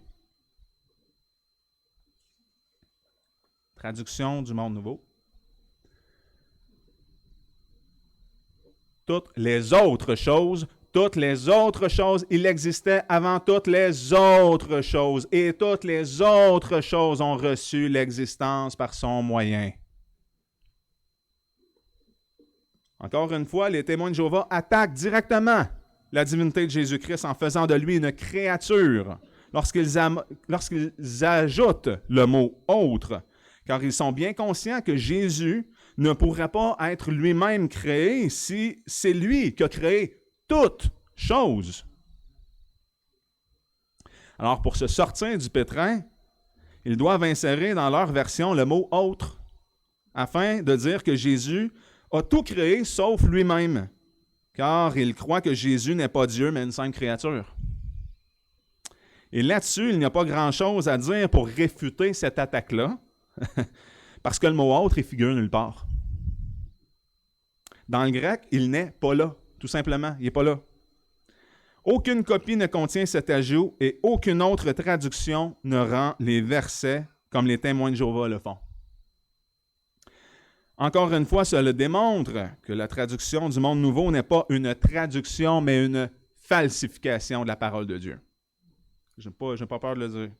S1: Traduction du Monde Nouveau. Toutes les autres choses toutes les autres choses, il existait avant toutes les autres choses, et toutes les autres choses ont reçu l'existence par son moyen. Encore une fois, les témoins de Jéhovah attaquent directement la divinité de Jésus-Christ en faisant de lui une créature lorsqu'ils ajoutent le mot « autre », car ils sont bien conscients que Jésus ne pourrait pas être lui-même créé si c'est lui qui a créé toutes choses. Alors, pour se sortir du pétrin, ils doivent insérer dans leur version le mot « autre », afin de dire que Jésus a tout créé sauf lui-même, car ils croient que Jésus n'est pas Dieu, mais une simple créature. Et là-dessus, il n'y a pas grand-chose à dire pour réfuter cette attaque-là, parce que le mot « autre » il figure nulle part. Dans le grec, il n'est pas là, tout simplement, il n'est pas là. Aucune copie ne contient cet ajout et aucune autre traduction ne rend les versets comme les témoins de Jéhovah le font. Encore une fois, cela démontre que la traduction du Monde Nouveau n'est pas une traduction, mais une falsification de la parole de Dieu. Je n'ai pas peur de le dire.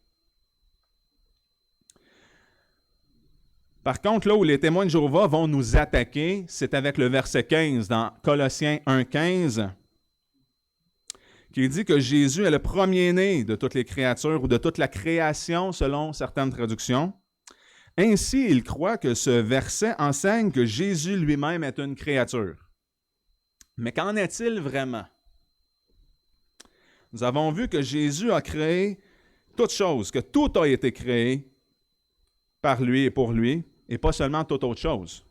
S1: Par contre, là où les témoins de Jéhovah vont nous attaquer, c'est avec le verset 15 dans Colossiens 1,15, qui dit que Jésus est le premier-né de toutes les créatures ou de toute la création, selon certaines traductions. Ainsi, il croit que ce verset enseigne que Jésus lui-même est une créature. Mais qu'en est-il vraiment? Nous avons vu que Jésus a créé toutes choses, que tout a été créé par lui et pour lui, et pas seulement toute autre chose.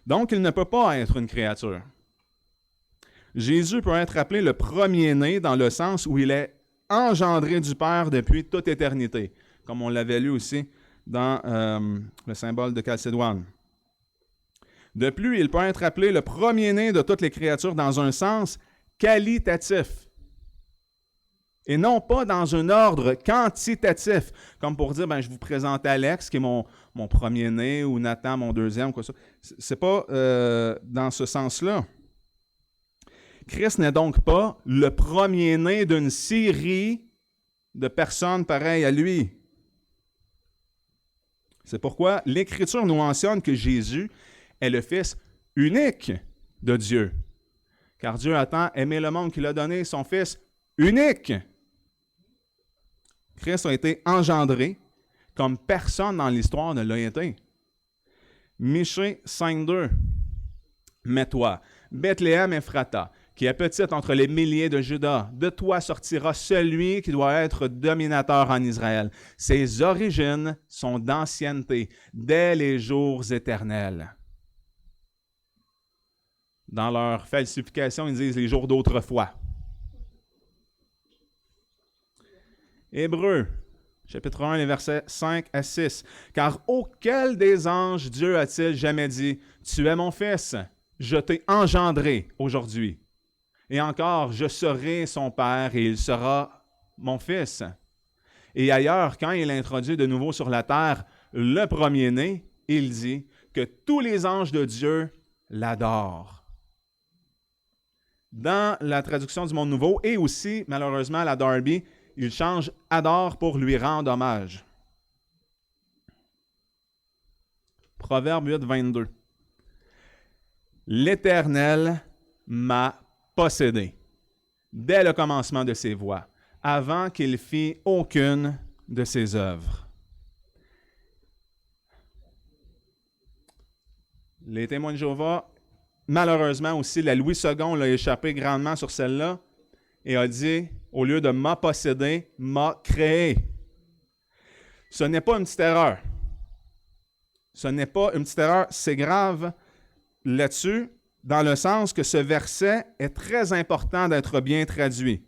S1: Donc, il ne peut pas être une créature. Jésus peut être appelé le premier-né dans le sens où il est engendré du Père depuis toute éternité, comme on l'avait lu aussi dans le symbole de Chalcédoine. De plus, il peut être appelé le premier-né de toutes les créatures dans un sens qualitatif et non pas dans un ordre quantitatif, comme pour dire, je vous présente Alex, qui est mon premier-né, ou Nathan, mon deuxième, quoi ça. C'est pas dans ce sens-là. Christ n'est donc pas le premier-né d'une série de personnes pareilles à lui. C'est pourquoi l'Écriture nous mentionne que Jésus est le Fils unique de Dieu. Car Dieu a tant aimé le monde qu'il a donné son Fils unique. Christ a été engendré comme personne dans l'histoire ne l'a été. Michée 5,2. Mais toi, Bethléem Ephrata, qui est petite entre les milliers de Juda, de toi sortira celui qui doit être dominateur en Israël. Ses origines sont d'ancienneté, dès les jours éternels. Dans leur falsification, ils disent les jours d'autrefois. Hébreux, chapitre 1, les versets 5 à 6. « Car auquel des anges Dieu a-t-il jamais dit, « Tu es mon fils, je t'ai engendré aujourd'hui. » Et encore, « Je serai son père et il sera mon fils. » Et ailleurs, quand il introduit de nouveau sur la terre le premier-né, il dit que tous les anges de Dieu l'adorent. Dans la traduction du Monde Nouveau et aussi, malheureusement, la Darby, il change « adore » pour lui rendre hommage. Proverbe 8, 22. « L'Éternel m'a possédé dès le commencement de ses voies, avant qu'il fît aucune de ses œuvres. » Les témoins de Jéhovah, malheureusement aussi, la Louis II l'a échappé grandement sur celle-là et a dit, au lieu de « m'a possédé », « m'a créé ». Ce n'est pas une petite erreur. Ce n'est pas une petite erreur, c'est grave là-dessus, dans le sens que ce verset est très important d'être bien traduit.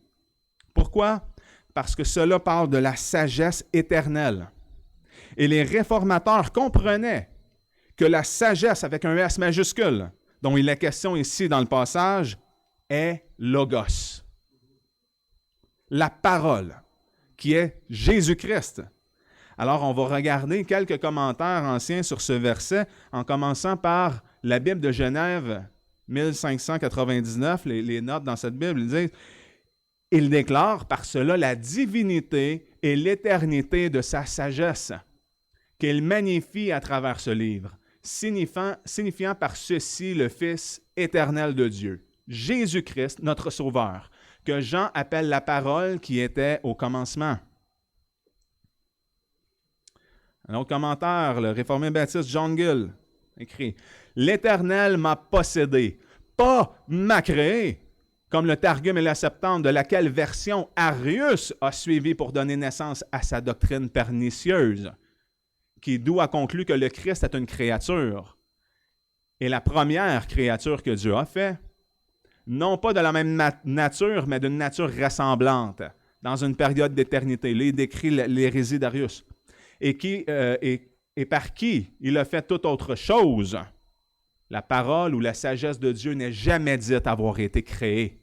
S1: Pourquoi? Parce que cela parle de la sagesse éternelle. Et les réformateurs comprenaient que la sagesse, avec un S majuscule, dont il est question ici dans le passage, est Logos. La parole, qui est Jésus-Christ. Alors, on va regarder quelques commentaires anciens sur ce verset, en commençant par la Bible de Genève, 1599, les notes dans cette Bible, ils disent « Il déclare par cela la divinité et l'éternité de sa sagesse, qu'il magnifie à travers ce livre, signifiant par ceci le Fils éternel de Dieu, Jésus-Christ, notre Sauveur, que Jean appelle la parole qui était au commencement. » Un autre commentaire, le réformé baptiste John Gill écrit « L'Éternel m'a possédé, pas m'a créé, comme le Targum et la Septante, de laquelle version Arius a suivi pour donner naissance à sa doctrine pernicieuse, qui d'où a conclu que le Christ est une créature, et la première créature que Dieu a fait, non pas de la même nature, mais d'une nature ressemblante, dans une période d'éternité. Là, il décrit l'hérésie d'Arius. Et par qui il a fait toute autre chose. La parole ou la sagesse de Dieu n'est jamais dite avoir été créée.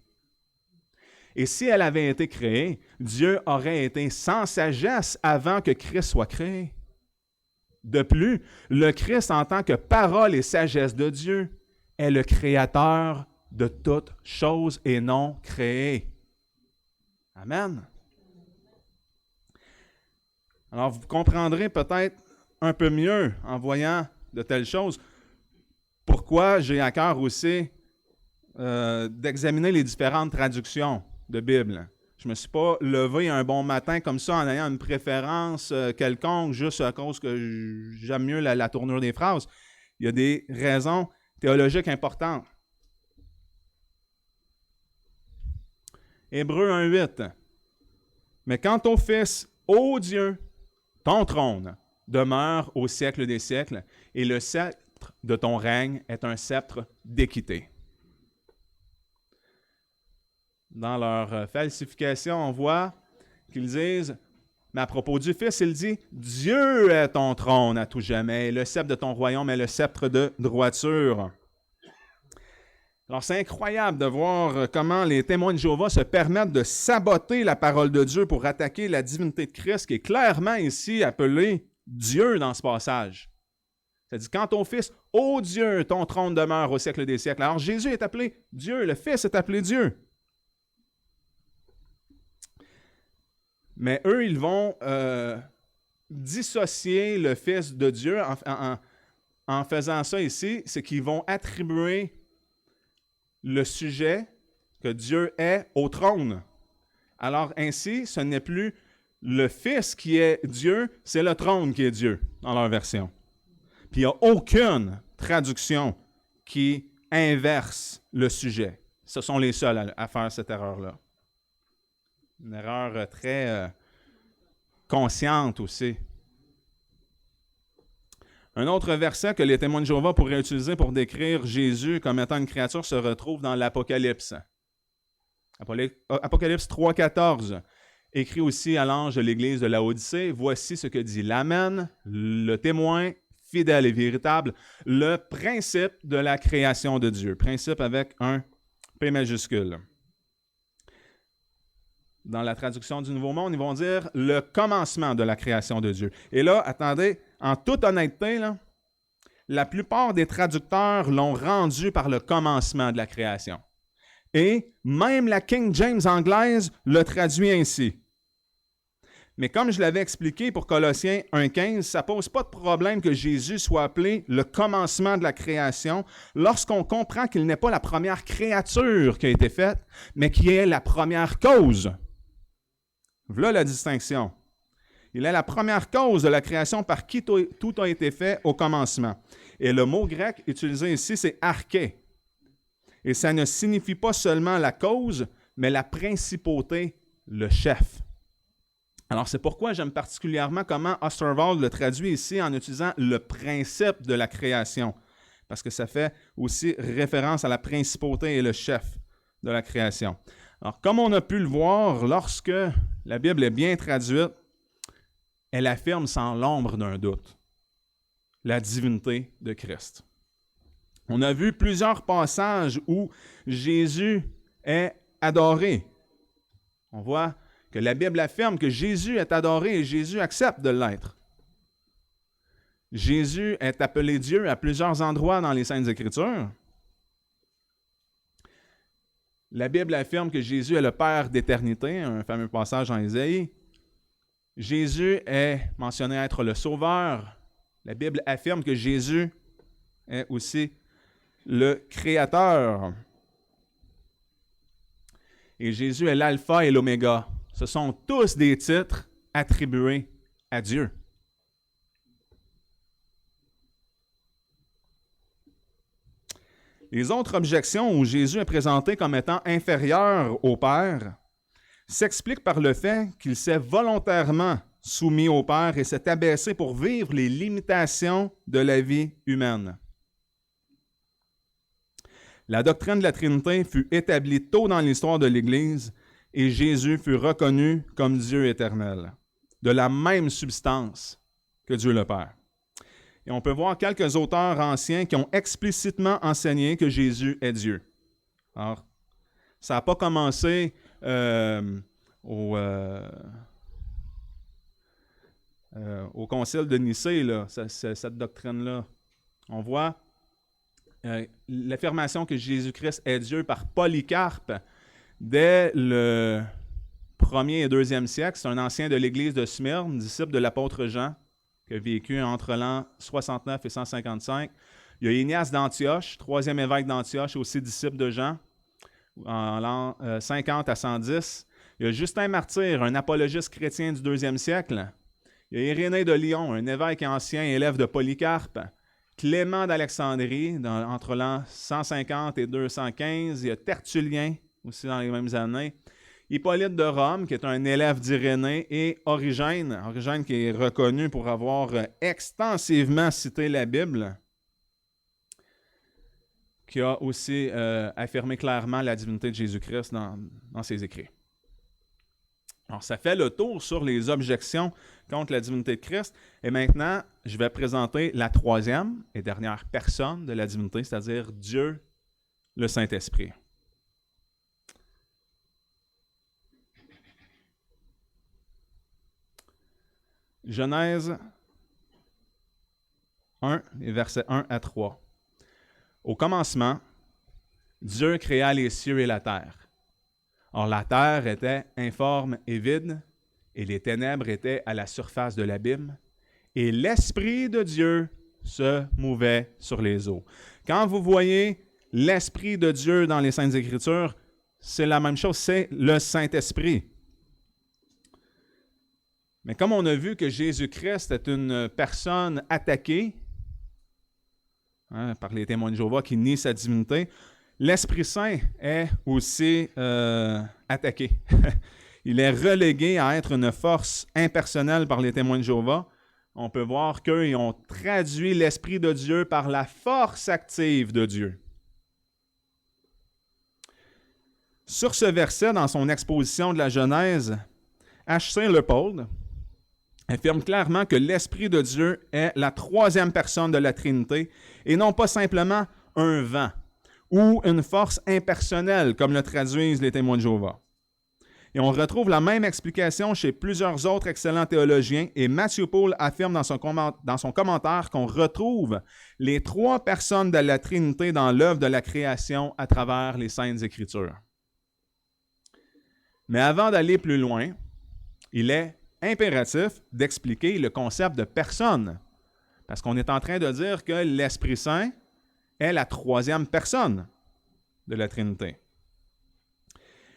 S1: Et si elle avait été créée, Dieu aurait été sans sagesse avant que Christ soit créé. De plus, le Christ, en tant que parole et sagesse de Dieu, est le créateur de toutes choses et non créées. Amen. Alors, vous comprendrez peut-être un peu mieux en voyant de telles choses pourquoi j'ai à cœur aussi d'examiner les différentes traductions de Bible. Je ne me suis pas levé un bon matin comme ça en ayant une préférence quelconque juste à cause que j'aime mieux la tournure des phrases. Il y a des raisons théologiques importantes. Hébreux 1,8. Mais quant au Fils, ô Dieu, ton trône demeure au siècle des siècles, et le sceptre de ton règne est un sceptre d'équité. Dans leur falsification, on voit qu'ils disent, mais à propos du Fils, il dit « Dieu est ton trône à tout jamais, et le sceptre de ton royaume est le sceptre de droiture. » Alors, c'est incroyable de voir comment les témoins de Jéhovah se permettent de saboter la parole de Dieu pour attaquer la divinité de Christ, qui est clairement ici appelée Dieu dans ce passage. C'est-à-dire, quant au Fils, « Ô Dieu, ton trône demeure au siècle des siècles. » Alors, Jésus est appelé Dieu, le Fils est appelé Dieu. Mais eux, ils vont dissocier le Fils de Dieu en faisant ça ici, c'est qu'ils vont attribuer le sujet que Dieu est au trône. Alors ainsi, ce n'est plus le Fils qui est Dieu, c'est le trône qui est Dieu, dans leur version. Puis il n'y a aucune traduction qui inverse le sujet. Ce sont les seuls à faire cette erreur-là. Une erreur très consciente aussi. Un autre verset que les témoins de Jéhovah pourraient utiliser pour décrire Jésus comme étant une créature se retrouve dans l'Apocalypse. Apocalypse 3,14, écrit aussi à l'ange de l'Église de Laodicée, « Voici ce que dit l'Amen, le témoin fidèle et véritable, le principe de la création de Dieu. » Principe avec un P majuscule. Dans la traduction du Nouveau Monde, ils vont dire « le commencement de la création de Dieu ». Et là, attendez, en toute honnêteté, là, la plupart des traducteurs l'ont rendu par le commencement de la création. Et même la King James anglaise le traduit ainsi. Mais comme je l'avais expliqué pour Colossiens 1,15, ça ne pose pas de problème que Jésus soit appelé le commencement de la création lorsqu'on comprend qu'il n'est pas la première créature qui a été faite, mais qui est la première cause. Voilà la distinction. Il est la première cause de la création par qui tout a été fait au commencement. Et le mot grec utilisé ici, c'est arché. Et ça ne signifie pas seulement la cause, mais la principauté, le chef. Alors, c'est pourquoi j'aime particulièrement comment Osterwald le traduit ici en utilisant le principe de la création, parce que ça fait aussi référence à la principauté et le chef de la création. Alors, comme on a pu le voir, lorsque la Bible est bien traduite, elle affirme sans l'ombre d'un doute la divinité de Christ. On a vu plusieurs passages où Jésus est adoré. On voit que la Bible affirme que Jésus est adoré et Jésus accepte de l'être. Jésus est appelé Dieu à plusieurs endroits dans les Saintes Écritures. La Bible affirme que Jésus est le Père d'éternité, un fameux passage en Ésaïe. Jésus est mentionné être le Sauveur. La Bible affirme que Jésus est aussi le Créateur. Et Jésus est l'Alpha et l'Oméga. Ce sont tous des titres attribués à Dieu. Les autres objections où Jésus est présenté comme étant inférieur au Père s'expliquent par le fait qu'il s'est volontairement soumis au Père et s'est abaissé pour vivre les limitations de la vie humaine. La doctrine de la Trinité fut établie tôt dans l'histoire de l'Église et Jésus fut reconnu comme Dieu éternel, de la même substance que Dieu le Père. Et on peut voir quelques auteurs anciens qui ont explicitement enseigné que Jésus est Dieu. Alors, ça n'a pas commencé au concile de Nicée, là, cette doctrine-là. On voit l'affirmation que Jésus-Christ est Dieu par Polycarpe dès le 1er et 2e siècle. C'est un ancien de l'Église de Smyrne, disciple de l'apôtre Jean, qui a vécu entre l'an 69 et 155. Il y a Ignace d'Antioche, 3e évêque d'Antioche, aussi disciple de Jean, en l'an 50 à 110. Il y a Justin Martyr, un apologiste chrétien du 2e siècle. Il y a Irénée de Lyon, un évêque ancien, élève de Polycarpe. Clément d'Alexandrie, entre l'an 150 et 215. Il y a Tertullien, aussi dans les mêmes années. Hippolyte de Rome, qui est un élève d'Irénée, et Origène qui est reconnu pour avoir extensivement cité la Bible, qui a aussi affirmé clairement la divinité de Jésus-Christ dans ses écrits. Alors, ça fait le tour sur les objections contre la divinité de Christ. Et maintenant, je vais présenter la troisième et dernière personne de la divinité, c'est-à-dire Dieu, le Saint-Esprit. Genèse 1, et versets 1 à 3. Au commencement, Dieu créa les cieux et la terre. Or, la terre était informe et vide, et les ténèbres étaient à la surface de l'abîme, et l'Esprit de Dieu se mouvait sur les eaux. Quand vous voyez l'Esprit de Dieu dans les Saintes Écritures, c'est la même chose, c'est le Saint-Esprit. Mais comme on a vu que Jésus-Christ est une personne attaquée par les témoins de Jéhovah qui nient sa divinité, l'Esprit Saint est aussi attaqué. Il est relégué à être une force impersonnelle par les témoins de Jéhovah. On peut voir qu'ils ont traduit l'Esprit de Dieu par la force active de Dieu. Sur ce verset, dans son exposition de la Genèse, H.C. Leupold affirme clairement que l'Esprit de Dieu est la troisième personne de la Trinité et non pas simplement un vent ou une force impersonnelle, comme le traduisent les témoins de Jéhovah. Et on retrouve la même explication chez plusieurs autres excellents théologiens, et Matthew Poole affirme dans son commentaire qu'on retrouve les trois personnes de la Trinité dans l'œuvre de la création à travers les Saintes Écritures. Mais avant d'aller plus loin, il est impératif d'expliquer le concept de personne, parce qu'on est en train de dire que l'Esprit Saint est la troisième personne de la Trinité.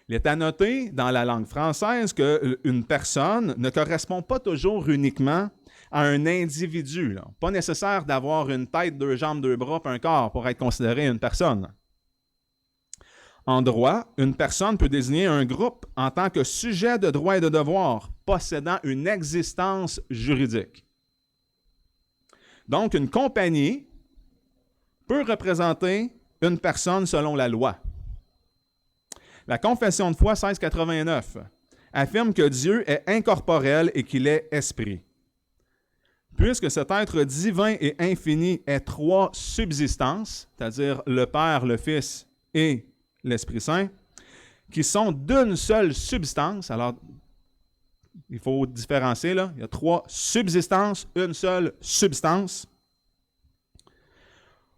S1: Il est à noter dans la langue française qu'une personne ne correspond pas toujours uniquement à un individu. Là. Pas nécessaire d'avoir une tête, deux jambes, deux bras, puis un corps pour être considéré une personne. En droit, une personne peut désigner un groupe en tant que sujet de droits et de devoirs possédant une existence juridique. Donc, une compagnie peut représenter une personne selon la loi. La Confession de foi 1689 affirme que Dieu est incorporel et qu'il est esprit. Puisque cet être divin et infini est trois subsistances, c'est-à-dire le Père, le Fils et l'Esprit Saint, qui sont d'une seule substance. Alors, il faut différencier, là. Il y a trois subsistances, une seule substance.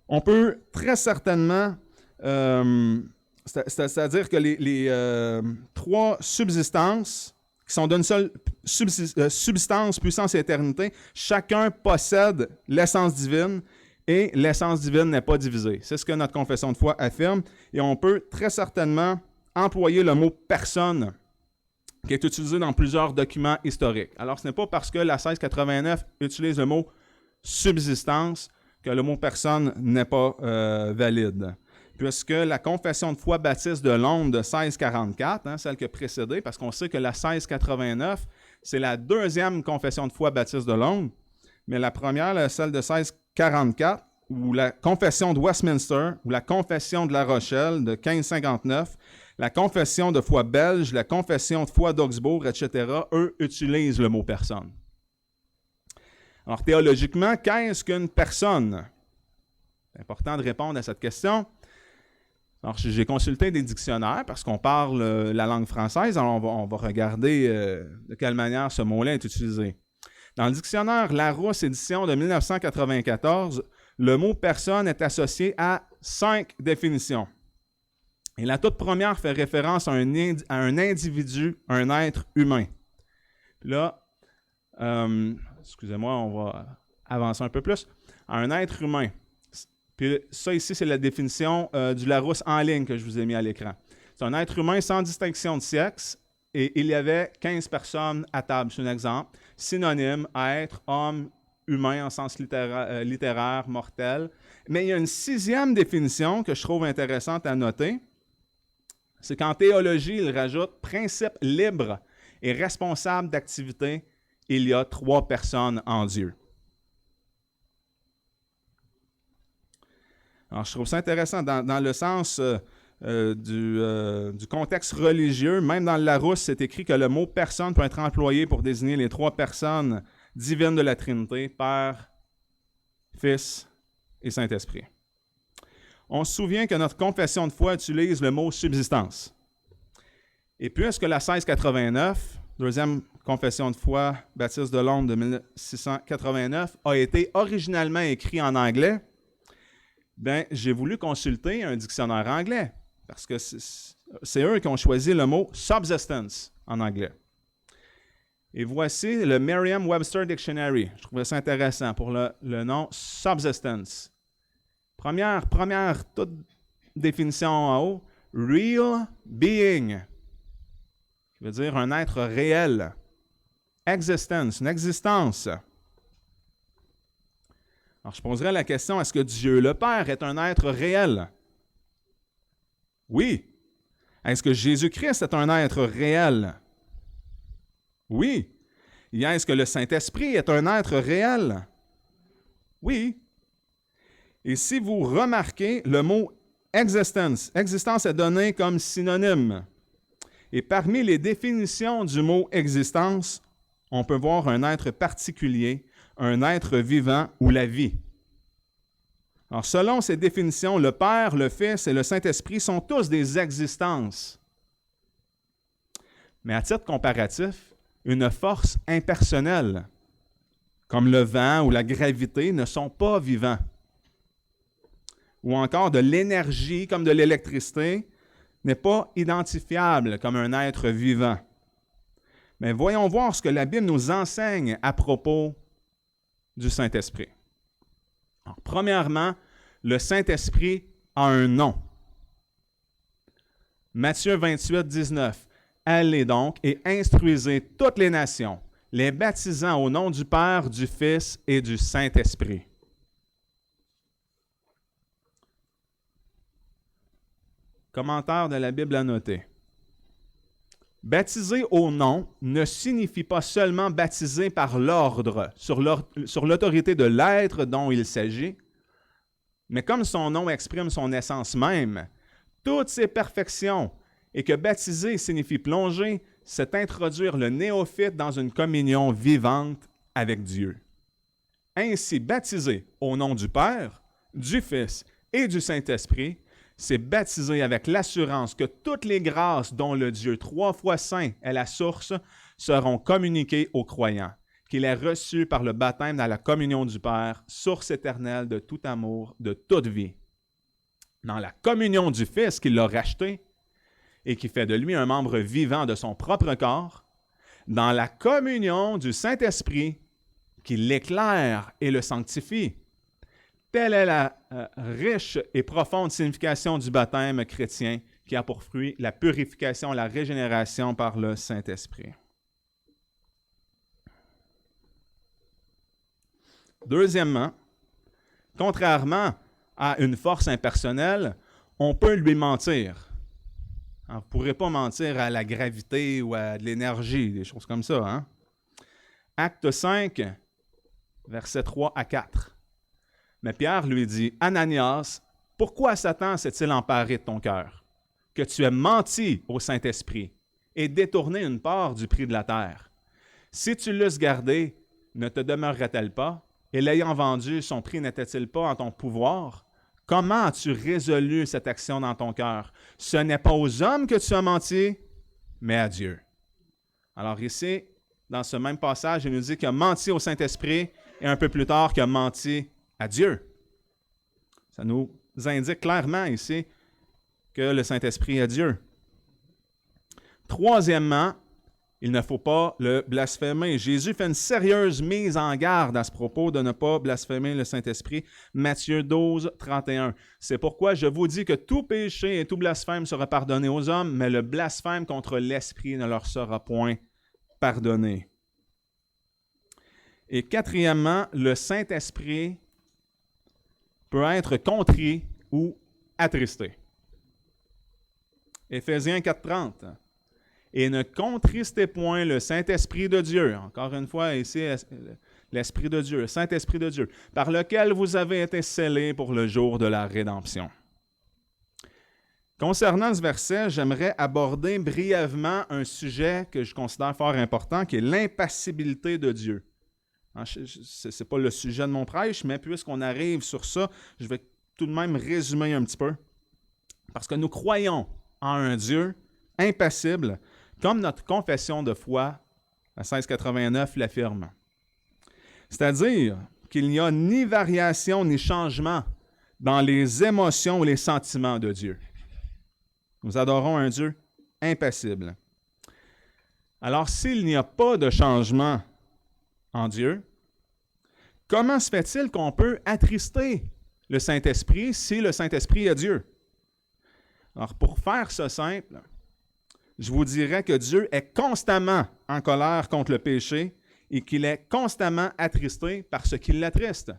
S1: On peut très certainement C'est-à-dire que les trois subsistances qui sont d'une seule substance, puissance et éternité, chacun possède l'essence divine et l'essence divine n'est pas divisée. C'est ce que notre confession de foi affirme et on peut très certainement employer le mot « personne » qui est utilisé dans plusieurs documents historiques. Alors, ce n'est pas parce que la 1689 utilise le mot « subsistance » que le mot « personne » n'est pas valide. Puisque la confession de foi baptiste de Londres de 1644, celle qui a précédé, parce qu'on sait que la 1689, c'est la deuxième confession de foi baptiste de Londres, mais la première, celle de 1644, ou la confession de Westminster, ou la confession de La Rochelle de 1559, la confession de foi belge, la confession de foi d'Augsbourg, etc., eux utilisent le mot « personne ». Alors, théologiquement, qu'est-ce qu'une personne? C'est important de répondre à cette question. Alors, j'ai consulté des dictionnaires parce qu'on parle la langue française, alors on va regarder de quelle manière ce mot-là est utilisé. Dans le dictionnaire Larousse, édition de 1994, le mot « personne » est associé à 5 définitions. Et la toute première fait référence à un individu, un être humain. Puis là, excusez-moi, on va avancer un peu plus. Un être humain. Puis ça ici, c'est la définition du Larousse en ligne que je vous ai mis à l'écran. C'est un être humain sans distinction de sexe et il y avait 15 personnes à table, c'est un exemple. Synonyme, être, homme, humain en sens littéraire, mortel. Mais il y a une 6e définition que je trouve intéressante à noter. C'est qu'en théologie, il rajoute « principe libre et responsable d'activité, il y a 3 personnes en Dieu ». Alors, je trouve ça intéressant dans le sens du contexte religieux. Même dans le Larousse, c'est écrit que le mot « personne » peut être employé pour désigner les 3 personnes divines de la Trinité, Père, Fils et Saint-Esprit. On se souvient que notre confession de foi utilise le mot « subsistance ». Et puisque la 1689, deuxième confession de foi baptiste de Londres de 1689, a été originalement écrit en anglais, bien, j'ai voulu consulter un dictionnaire anglais, parce que c'est eux qui ont choisi le mot « subsistence » en anglais. Et voici le Merriam-Webster Dictionary. Je trouvais ça intéressant pour le nom « subsistence ». Première toute définition en haut, « real being », qui veut dire un être réel. « Existence », une existence. Alors, je poserais la question, est-ce que Dieu le Père est un être réel? Oui. Est-ce que Jésus-Christ est un être réel? Oui. Est-ce que le Saint-Esprit est un être réel? Oui. Et si vous remarquez le mot existence, existence est donné comme synonyme. Et parmi les définitions du mot existence, on peut voir un être particulier, un être vivant ou la vie. Alors, selon ces définitions, le Père, le Fils et le Saint-Esprit sont tous des existences. Mais à titre comparatif, une force impersonnelle, comme le vent ou la gravité, ne sont pas vivants. Ou encore de l'énergie, comme de l'électricité, n'est pas identifiable comme un être vivant. Mais voyons voir ce que la Bible nous enseigne à propos du Saint-Esprit. Alors, premièrement, le Saint-Esprit a un nom. Matthieu 28, 19. Allez donc et instruisez toutes les nations, les baptisant au nom du Père, du Fils et du Saint-Esprit. Commentaire de la Bible à noter. Baptiser au nom ne signifie pas seulement baptiser par l'ordre, sur l'autorité de l'être dont il s'agit, mais comme son nom exprime son essence même, toutes ses perfections, et que baptiser signifie plonger, c'est introduire le néophyte dans une communion vivante avec Dieu. Ainsi, baptiser au nom du Père, du Fils et du Saint-Esprit, c'est baptiser avec l'assurance que toutes les grâces dont le Dieu 3 fois saint est la source seront communiquées aux croyants, qu'il est reçu par le baptême dans la communion du Père, source éternelle de tout amour, de toute vie. dans la communion du Fils qui l'a racheté et qui fait de lui un membre vivant de son propre corps, dans la communion du Saint-Esprit qui l'éclaire et le sanctifie. Telle est la riche et profonde signification du baptême chrétien qui a pour fruit la purification, la régénération par le Saint-Esprit. Deuxièmement, contrairement à une force impersonnelle, on peut lui mentir. On ne pourrait pas mentir à la gravité ou à de l'énergie, des choses comme ça. Hein? Acte 5, versets 3 à 4. Mais Pierre lui dit, « Ananias, pourquoi Satan s'est-il emparé de ton cœur, que tu aies menti au Saint-Esprit et détourné une part du prix de la terre? Si tu l'eusses gardé, ne te demeurerait-elle pas? Et l'ayant vendu, son prix n'était-il pas en ton pouvoir? Comment as-tu résolu cette action dans ton cœur? Ce n'est pas aux hommes que tu as menti, mais à Dieu. » Alors ici, dans ce même passage, il nous dit qu'il a menti au Saint-Esprit et un peu plus tard qu'il a menti à Dieu. Ça nous indique clairement ici que le Saint-Esprit est Dieu. Troisièmement, il ne faut pas le blasphémer. Jésus fait une sérieuse mise en garde à ce propos de ne pas blasphémer le Saint-Esprit. Matthieu 12, 31. C'est pourquoi je vous dis que tout péché et tout blasphème sera pardonné aux hommes, mais le blasphème contre l'Esprit ne leur sera point pardonné. Et quatrièmement, le Saint-Esprit peut être contrit ou attristé. Éphésiens 4, 30. Et ne contristez point le Saint-Esprit de Dieu. Encore une fois, ici, l'Esprit de Dieu, le Saint-Esprit de Dieu, par lequel vous avez été scellés pour le jour de la rédemption. Concernant ce verset, j'aimerais aborder brièvement un sujet que je considère fort important, qui est l'impassibilité de Dieu. Ce n'est pas le sujet de mon prêche, mais puisqu'on arrive sur ça, je vais tout de même résumer un petit peu. Parce que nous croyons en un Dieu impassible, comme notre confession de foi à 1689 l'affirme. C'est-à-dire qu'il n'y a ni variation ni changement dans les émotions ou les sentiments de Dieu. Nous adorons un Dieu impassible. Alors, s'il n'y a pas de changement en Dieu, comment se fait-il qu'on peut attrister le Saint-Esprit si le Saint-Esprit est Dieu? Alors, pour faire ça simple, je vous dirais que Dieu est constamment en colère contre le péché et qu'il est constamment attristé par ce qui l'attriste.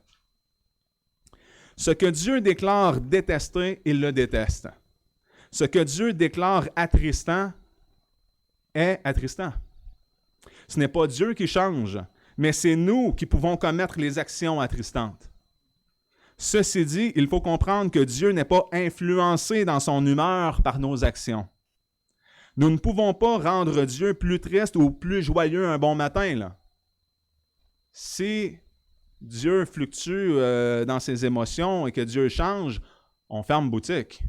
S1: Ce que Dieu déclare détester, il le déteste. Ce que Dieu déclare attristant est attristant. Ce n'est pas Dieu qui change, mais c'est nous qui pouvons commettre les actions attristantes. Ceci dit, il faut comprendre que Dieu n'est pas influencé dans son humeur par nos actions. Nous ne pouvons pas rendre Dieu plus triste ou plus joyeux un bon matin, là. Si Dieu fluctue dans ses émotions et que Dieu change, on ferme boutique.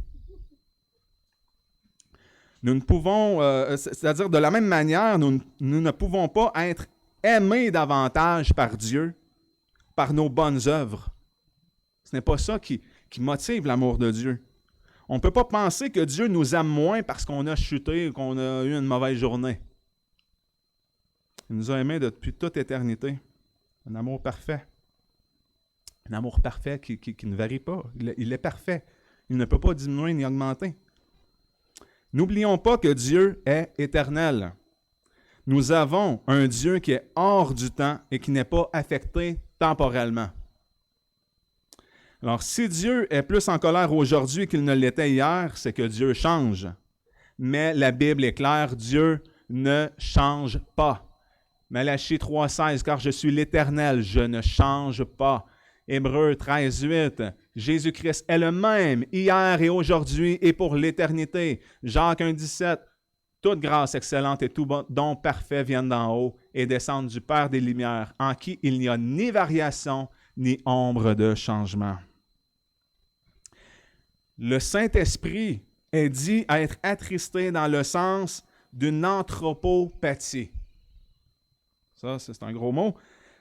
S1: Nous ne pouvons, c'est-à-dire de la même manière, nous ne pouvons pas être aimés davantage par Dieu, par nos bonnes œuvres. Ce n'est pas ça qui motive l'amour de Dieu. On ne peut pas penser que Dieu nous aime moins parce qu'on a chuté ou qu'on a eu une mauvaise journée. Il nous a aimés depuis toute éternité. Un amour parfait. Un amour parfait qui ne varie pas. Il est parfait. Il ne peut pas diminuer ni augmenter. N'oublions pas que Dieu est éternel. Nous avons un Dieu qui est hors du temps et qui n'est pas affecté temporellement. Alors, si Dieu est plus en colère aujourd'hui qu'il ne l'était hier, c'est que Dieu change. Mais la Bible est claire, Dieu ne change pas. Malachie 3,16, car je suis l'Éternel, je ne change pas. Hébreux 13,8, Jésus-Christ est le même hier et aujourd'hui et pour l'éternité. Jacques 1,17, toute grâce excellente et tout don parfait viennent d'en haut et descendent du Père des Lumières, en qui il n'y a ni variation ni ombre de changement. Le Saint-Esprit est dit à être attristé dans le sens d'une anthropopathie. Ça, c'est un gros mot.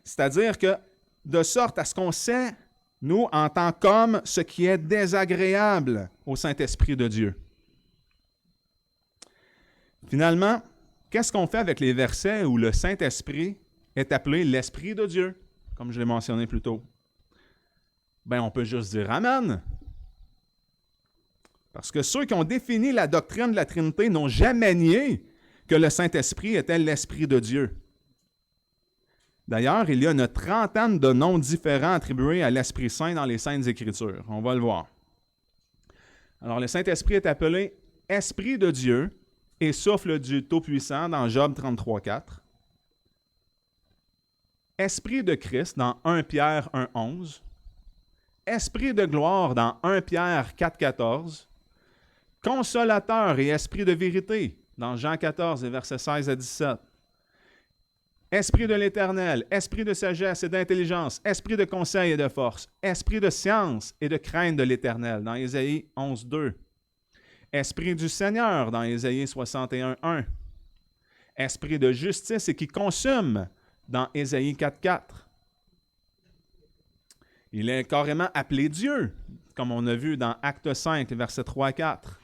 S1: C'est-à-dire que, de sorte à ce qu'on sait Nous, en tant qu'hommes, ce qui est désagréable au Saint-Esprit de Dieu. Finalement, qu'est-ce qu'on fait avec les versets où le Saint-Esprit est appelé l'Esprit de Dieu, comme je l'ai mentionné plus tôt? Bien, on peut juste dire Amen. Parce que ceux qui ont défini la doctrine de la Trinité n'ont jamais nié que le Saint-Esprit était l'Esprit de Dieu. D'ailleurs, il y a une trentaine de noms différents attribués à l'Esprit Saint dans les Saintes Écritures. On va le voir. Alors, le Saint-Esprit est appelé Esprit de Dieu et souffle du Tout-Puissant dans Job 33,4. Esprit de Christ dans 1 Pierre 1,11. Esprit de gloire dans 1 Pierre 4,14. Consolateur et esprit de vérité dans Jean 14, versets 16 à 17. Esprit de l'Éternel, esprit de sagesse et d'intelligence, esprit de conseil et de force, esprit de science et de crainte de l'Éternel dans Ésaïe 11, 2. Esprit du Seigneur dans Ésaïe 61, 1. Esprit de justice et qui consume dans Ésaïe 4, 4. Il est carrément appelé Dieu, comme on a vu dans Acte 5, versets 3 à 4.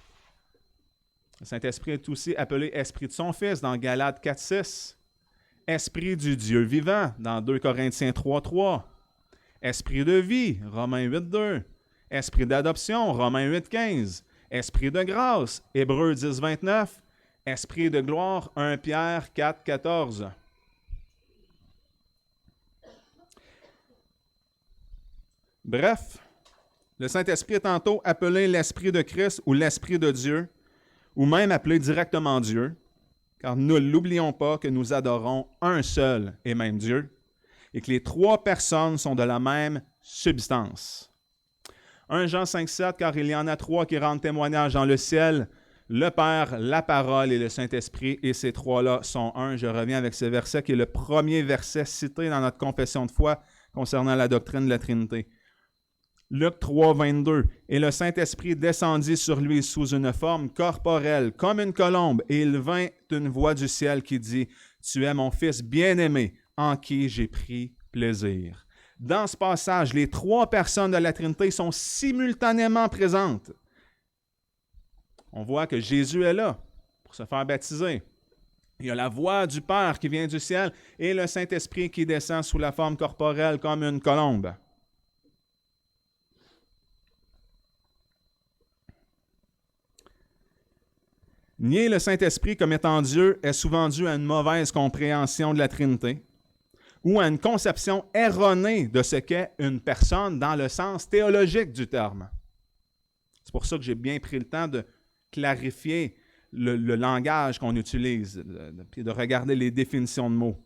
S1: Le Saint-Esprit est aussi appelé Esprit de son Fils dans Galates 4, 6. Esprit du Dieu vivant dans 2 Corinthiens 3, 3. Esprit de vie, Romains 8, 2. Esprit d'adoption, Romains 8, 15. Esprit de grâce, Hébreux 10, 29. Esprit de gloire, 1 Pierre 4, 14. Bref, le Saint-Esprit est tantôt appelé l'Esprit de Christ ou l'Esprit de Dieu, ou même appelé directement Dieu, car ne l'oublions pas que nous adorons un seul et même Dieu, et que les trois personnes sont de la même substance. 1 Jean 5, 7, car il y en a trois qui rendent témoignage dans le ciel, le Père, la Parole et le Saint-Esprit, et ces trois-là sont un. Je reviens avec ce verset qui est le premier verset cité dans notre confession de foi concernant la doctrine de la Trinité. Luc 3, 22. Et le Saint-Esprit descendit sur lui sous une forme corporelle, comme une colombe, et il vint une voix du ciel qui dit, « Tu es mon Fils bien-aimé, en qui j'ai pris plaisir. » Dans ce passage, les trois personnes de la Trinité sont simultanément présentes. On voit que Jésus est là pour se faire baptiser. Il y a la voix du Père qui vient du ciel et le Saint-Esprit qui descend sous la forme corporelle comme une colombe. Nier le Saint-Esprit comme étant Dieu est souvent dû à une mauvaise compréhension de la Trinité ou à une conception erronée de ce qu'est une personne dans le sens théologique du terme. C'est pour ça que j'ai bien pris le temps de clarifier le langage qu'on utilise, puis de regarder les définitions de mots.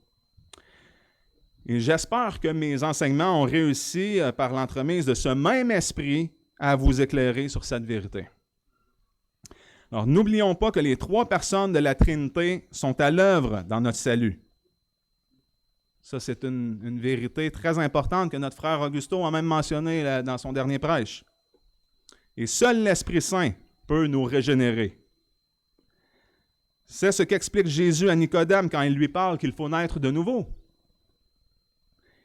S1: Et j'espère que mes enseignements ont réussi, par l'entremise de ce même esprit, à vous éclairer sur cette vérité. Alors, n'oublions pas que les trois personnes de la Trinité sont à l'œuvre dans notre salut. Ça, c'est une vérité très importante que notre frère Augusto a même mentionné dans son dernier prêche. Et seul l'Esprit Saint peut nous régénérer. C'est ce qu'explique Jésus à Nicodème quand il lui parle qu'il faut naître de nouveau.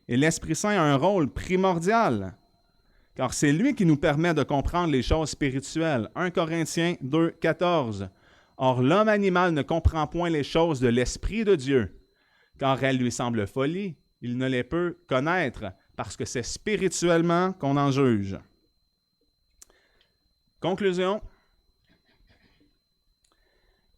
S1: Et l'Esprit Saint a un rôle primordial, car c'est lui qui nous permet de comprendre les choses spirituelles. 1 Corinthiens 2, 14. Or, l'homme animal ne comprend point les choses de l'Esprit de Dieu, car elles lui semblent folie. Il ne les peut connaître, parce que c'est spirituellement qu'on en juge. Conclusion.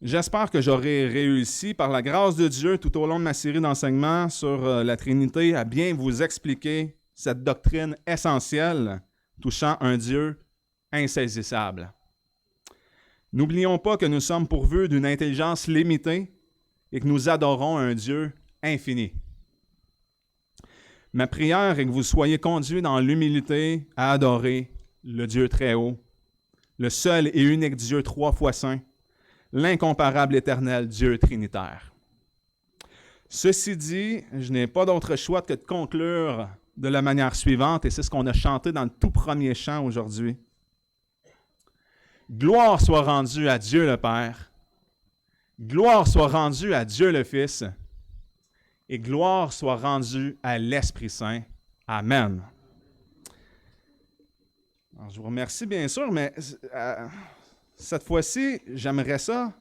S1: J'espère que j'aurai réussi, par la grâce de Dieu, tout au long de ma série d'enseignements sur la Trinité, à bien vous expliquer cette doctrine essentielle touchant un Dieu insaisissable. N'oublions pas que nous sommes pourvus d'une intelligence limitée et que nous adorons un Dieu infini. Ma prière est que vous soyez conduits dans l'humilité à adorer le Dieu très haut, le seul et unique Dieu trois fois saint, l'incomparable éternel Dieu trinitaire. Ceci dit, je n'ai pas d'autre choix que de conclure de la manière suivante, et c'est ce qu'on a chanté dans le tout premier chant aujourd'hui. Gloire soit rendue à Dieu le Père, gloire soit rendue à Dieu le Fils, et gloire soit rendue à l'Esprit Saint. Amen. Alors, je vous remercie bien sûr, mais cette fois-ci, j'aimerais ça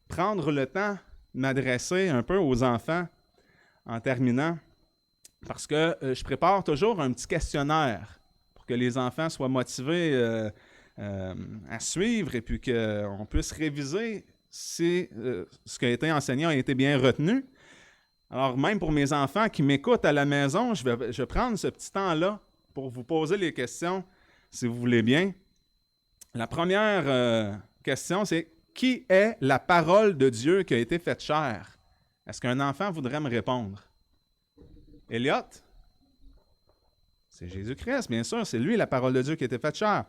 S1: prendre le temps de m'adresser un peu aux enfants en terminant, parce que je prépare toujours un petit questionnaire pour que les enfants soient motivés à suivre et puis qu'on puisse réviser si ce qui a été enseigné a été bien retenu. Alors, même pour mes enfants qui m'écoutent à la maison, je vais prendre ce petit temps-là pour vous poser les questions, si vous voulez bien. La première question, c'est « Qui est la parole de Dieu qui a été faite chair? » Est-ce qu'un enfant voudrait me répondre? Elliot? C'est Jésus-Christ, bien sûr, c'est lui la parole de Dieu qui a été faite chair.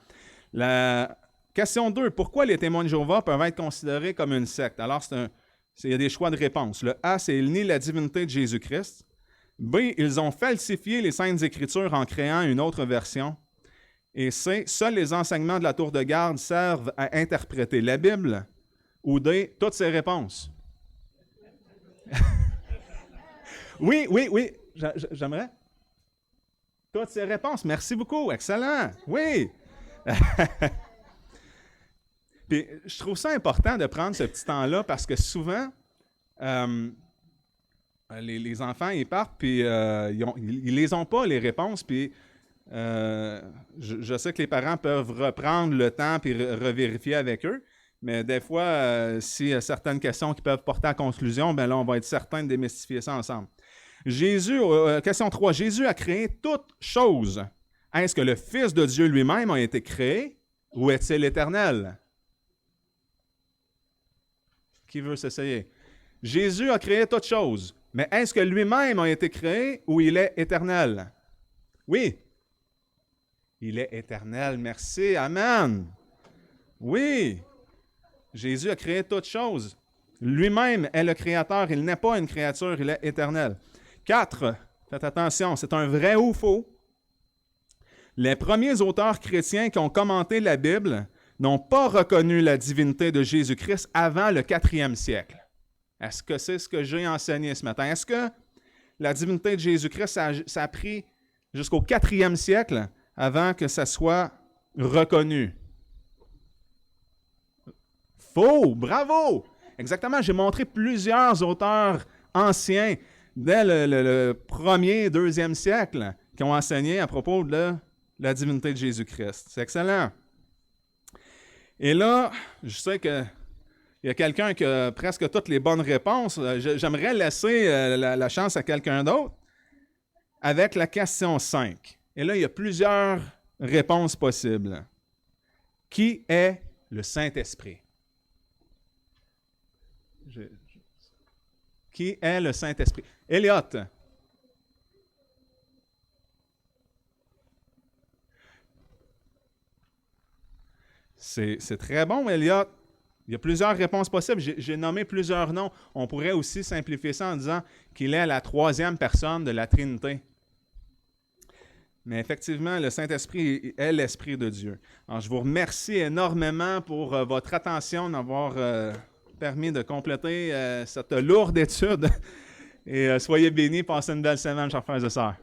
S1: La question 2, pourquoi les témoins de Jéhovah peuvent être considérés comme une secte? Alors, il y a des choix de réponse. Le A, c'est ils nient la divinité de Jésus-Christ. B, ils ont falsifié les Saintes Écritures en créant une autre version. Et C, seuls les enseignements de la tour de garde servent à interpréter la Bible. Ou D, toutes ces réponses. Oui, j'aimerais. Toutes ces réponses, merci beaucoup, excellent, oui. Puis, je trouve ça important de prendre ce petit temps-là parce que souvent, les enfants, ils partent, puis ils les ont pas, les réponses, puis je sais que les parents peuvent reprendre le temps puis revérifier avec eux, mais des fois, s'il y a certaines questions qui peuvent porter à conclusion, bien là, on va être certain de démystifier ça ensemble. Question 3. Jésus a créé toutes choses. Est-ce que le Fils de Dieu lui-même a été créé ou est-il éternel? Qui veut s'essayer? Jésus a créé toutes choses, mais est-ce que lui-même a été créé ou il est éternel? Oui. Il est éternel, merci, amen. Oui. Jésus a créé toutes choses. Lui-même est le Créateur, il n'est pas une créature, il est éternel. 4. Faites attention, c'est un vrai ou faux. Les premiers auteurs chrétiens qui ont commenté la Bible n'ont pas reconnu la divinité de Jésus-Christ avant le 4e siècle. Est-ce que c'est ce que j'ai enseigné ce matin? Est-ce que la divinité de Jésus-Christ, ça a pris jusqu'au 4e siècle avant que ça soit reconnu? Faux! Bravo! Exactement, j'ai montré plusieurs auteurs anciens dès le 1er, 2e siècle qui ont enseigné à propos de la divinité de Jésus-Christ. C'est excellent. Et là, je sais qu'il y a quelqu'un qui a presque toutes les bonnes réponses. J'aimerais laisser la chance à quelqu'un d'autre avec la question 5. Et là, il y a plusieurs réponses possibles. Qui est le Saint-Esprit? Qui est le Saint-Esprit? Elliot. C'est très bon, Elliot. Il y a plusieurs réponses possibles. J'ai nommé plusieurs noms. On pourrait aussi simplifier ça en disant qu'il est la 3e personne de la Trinité. Mais effectivement, le Saint-Esprit est l'Esprit de Dieu. Alors, je vous remercie énormément pour votre attention, d'avoir permis de compléter cette lourde étude. Et soyez bénis, passez une belle semaine, chers frères et sœurs.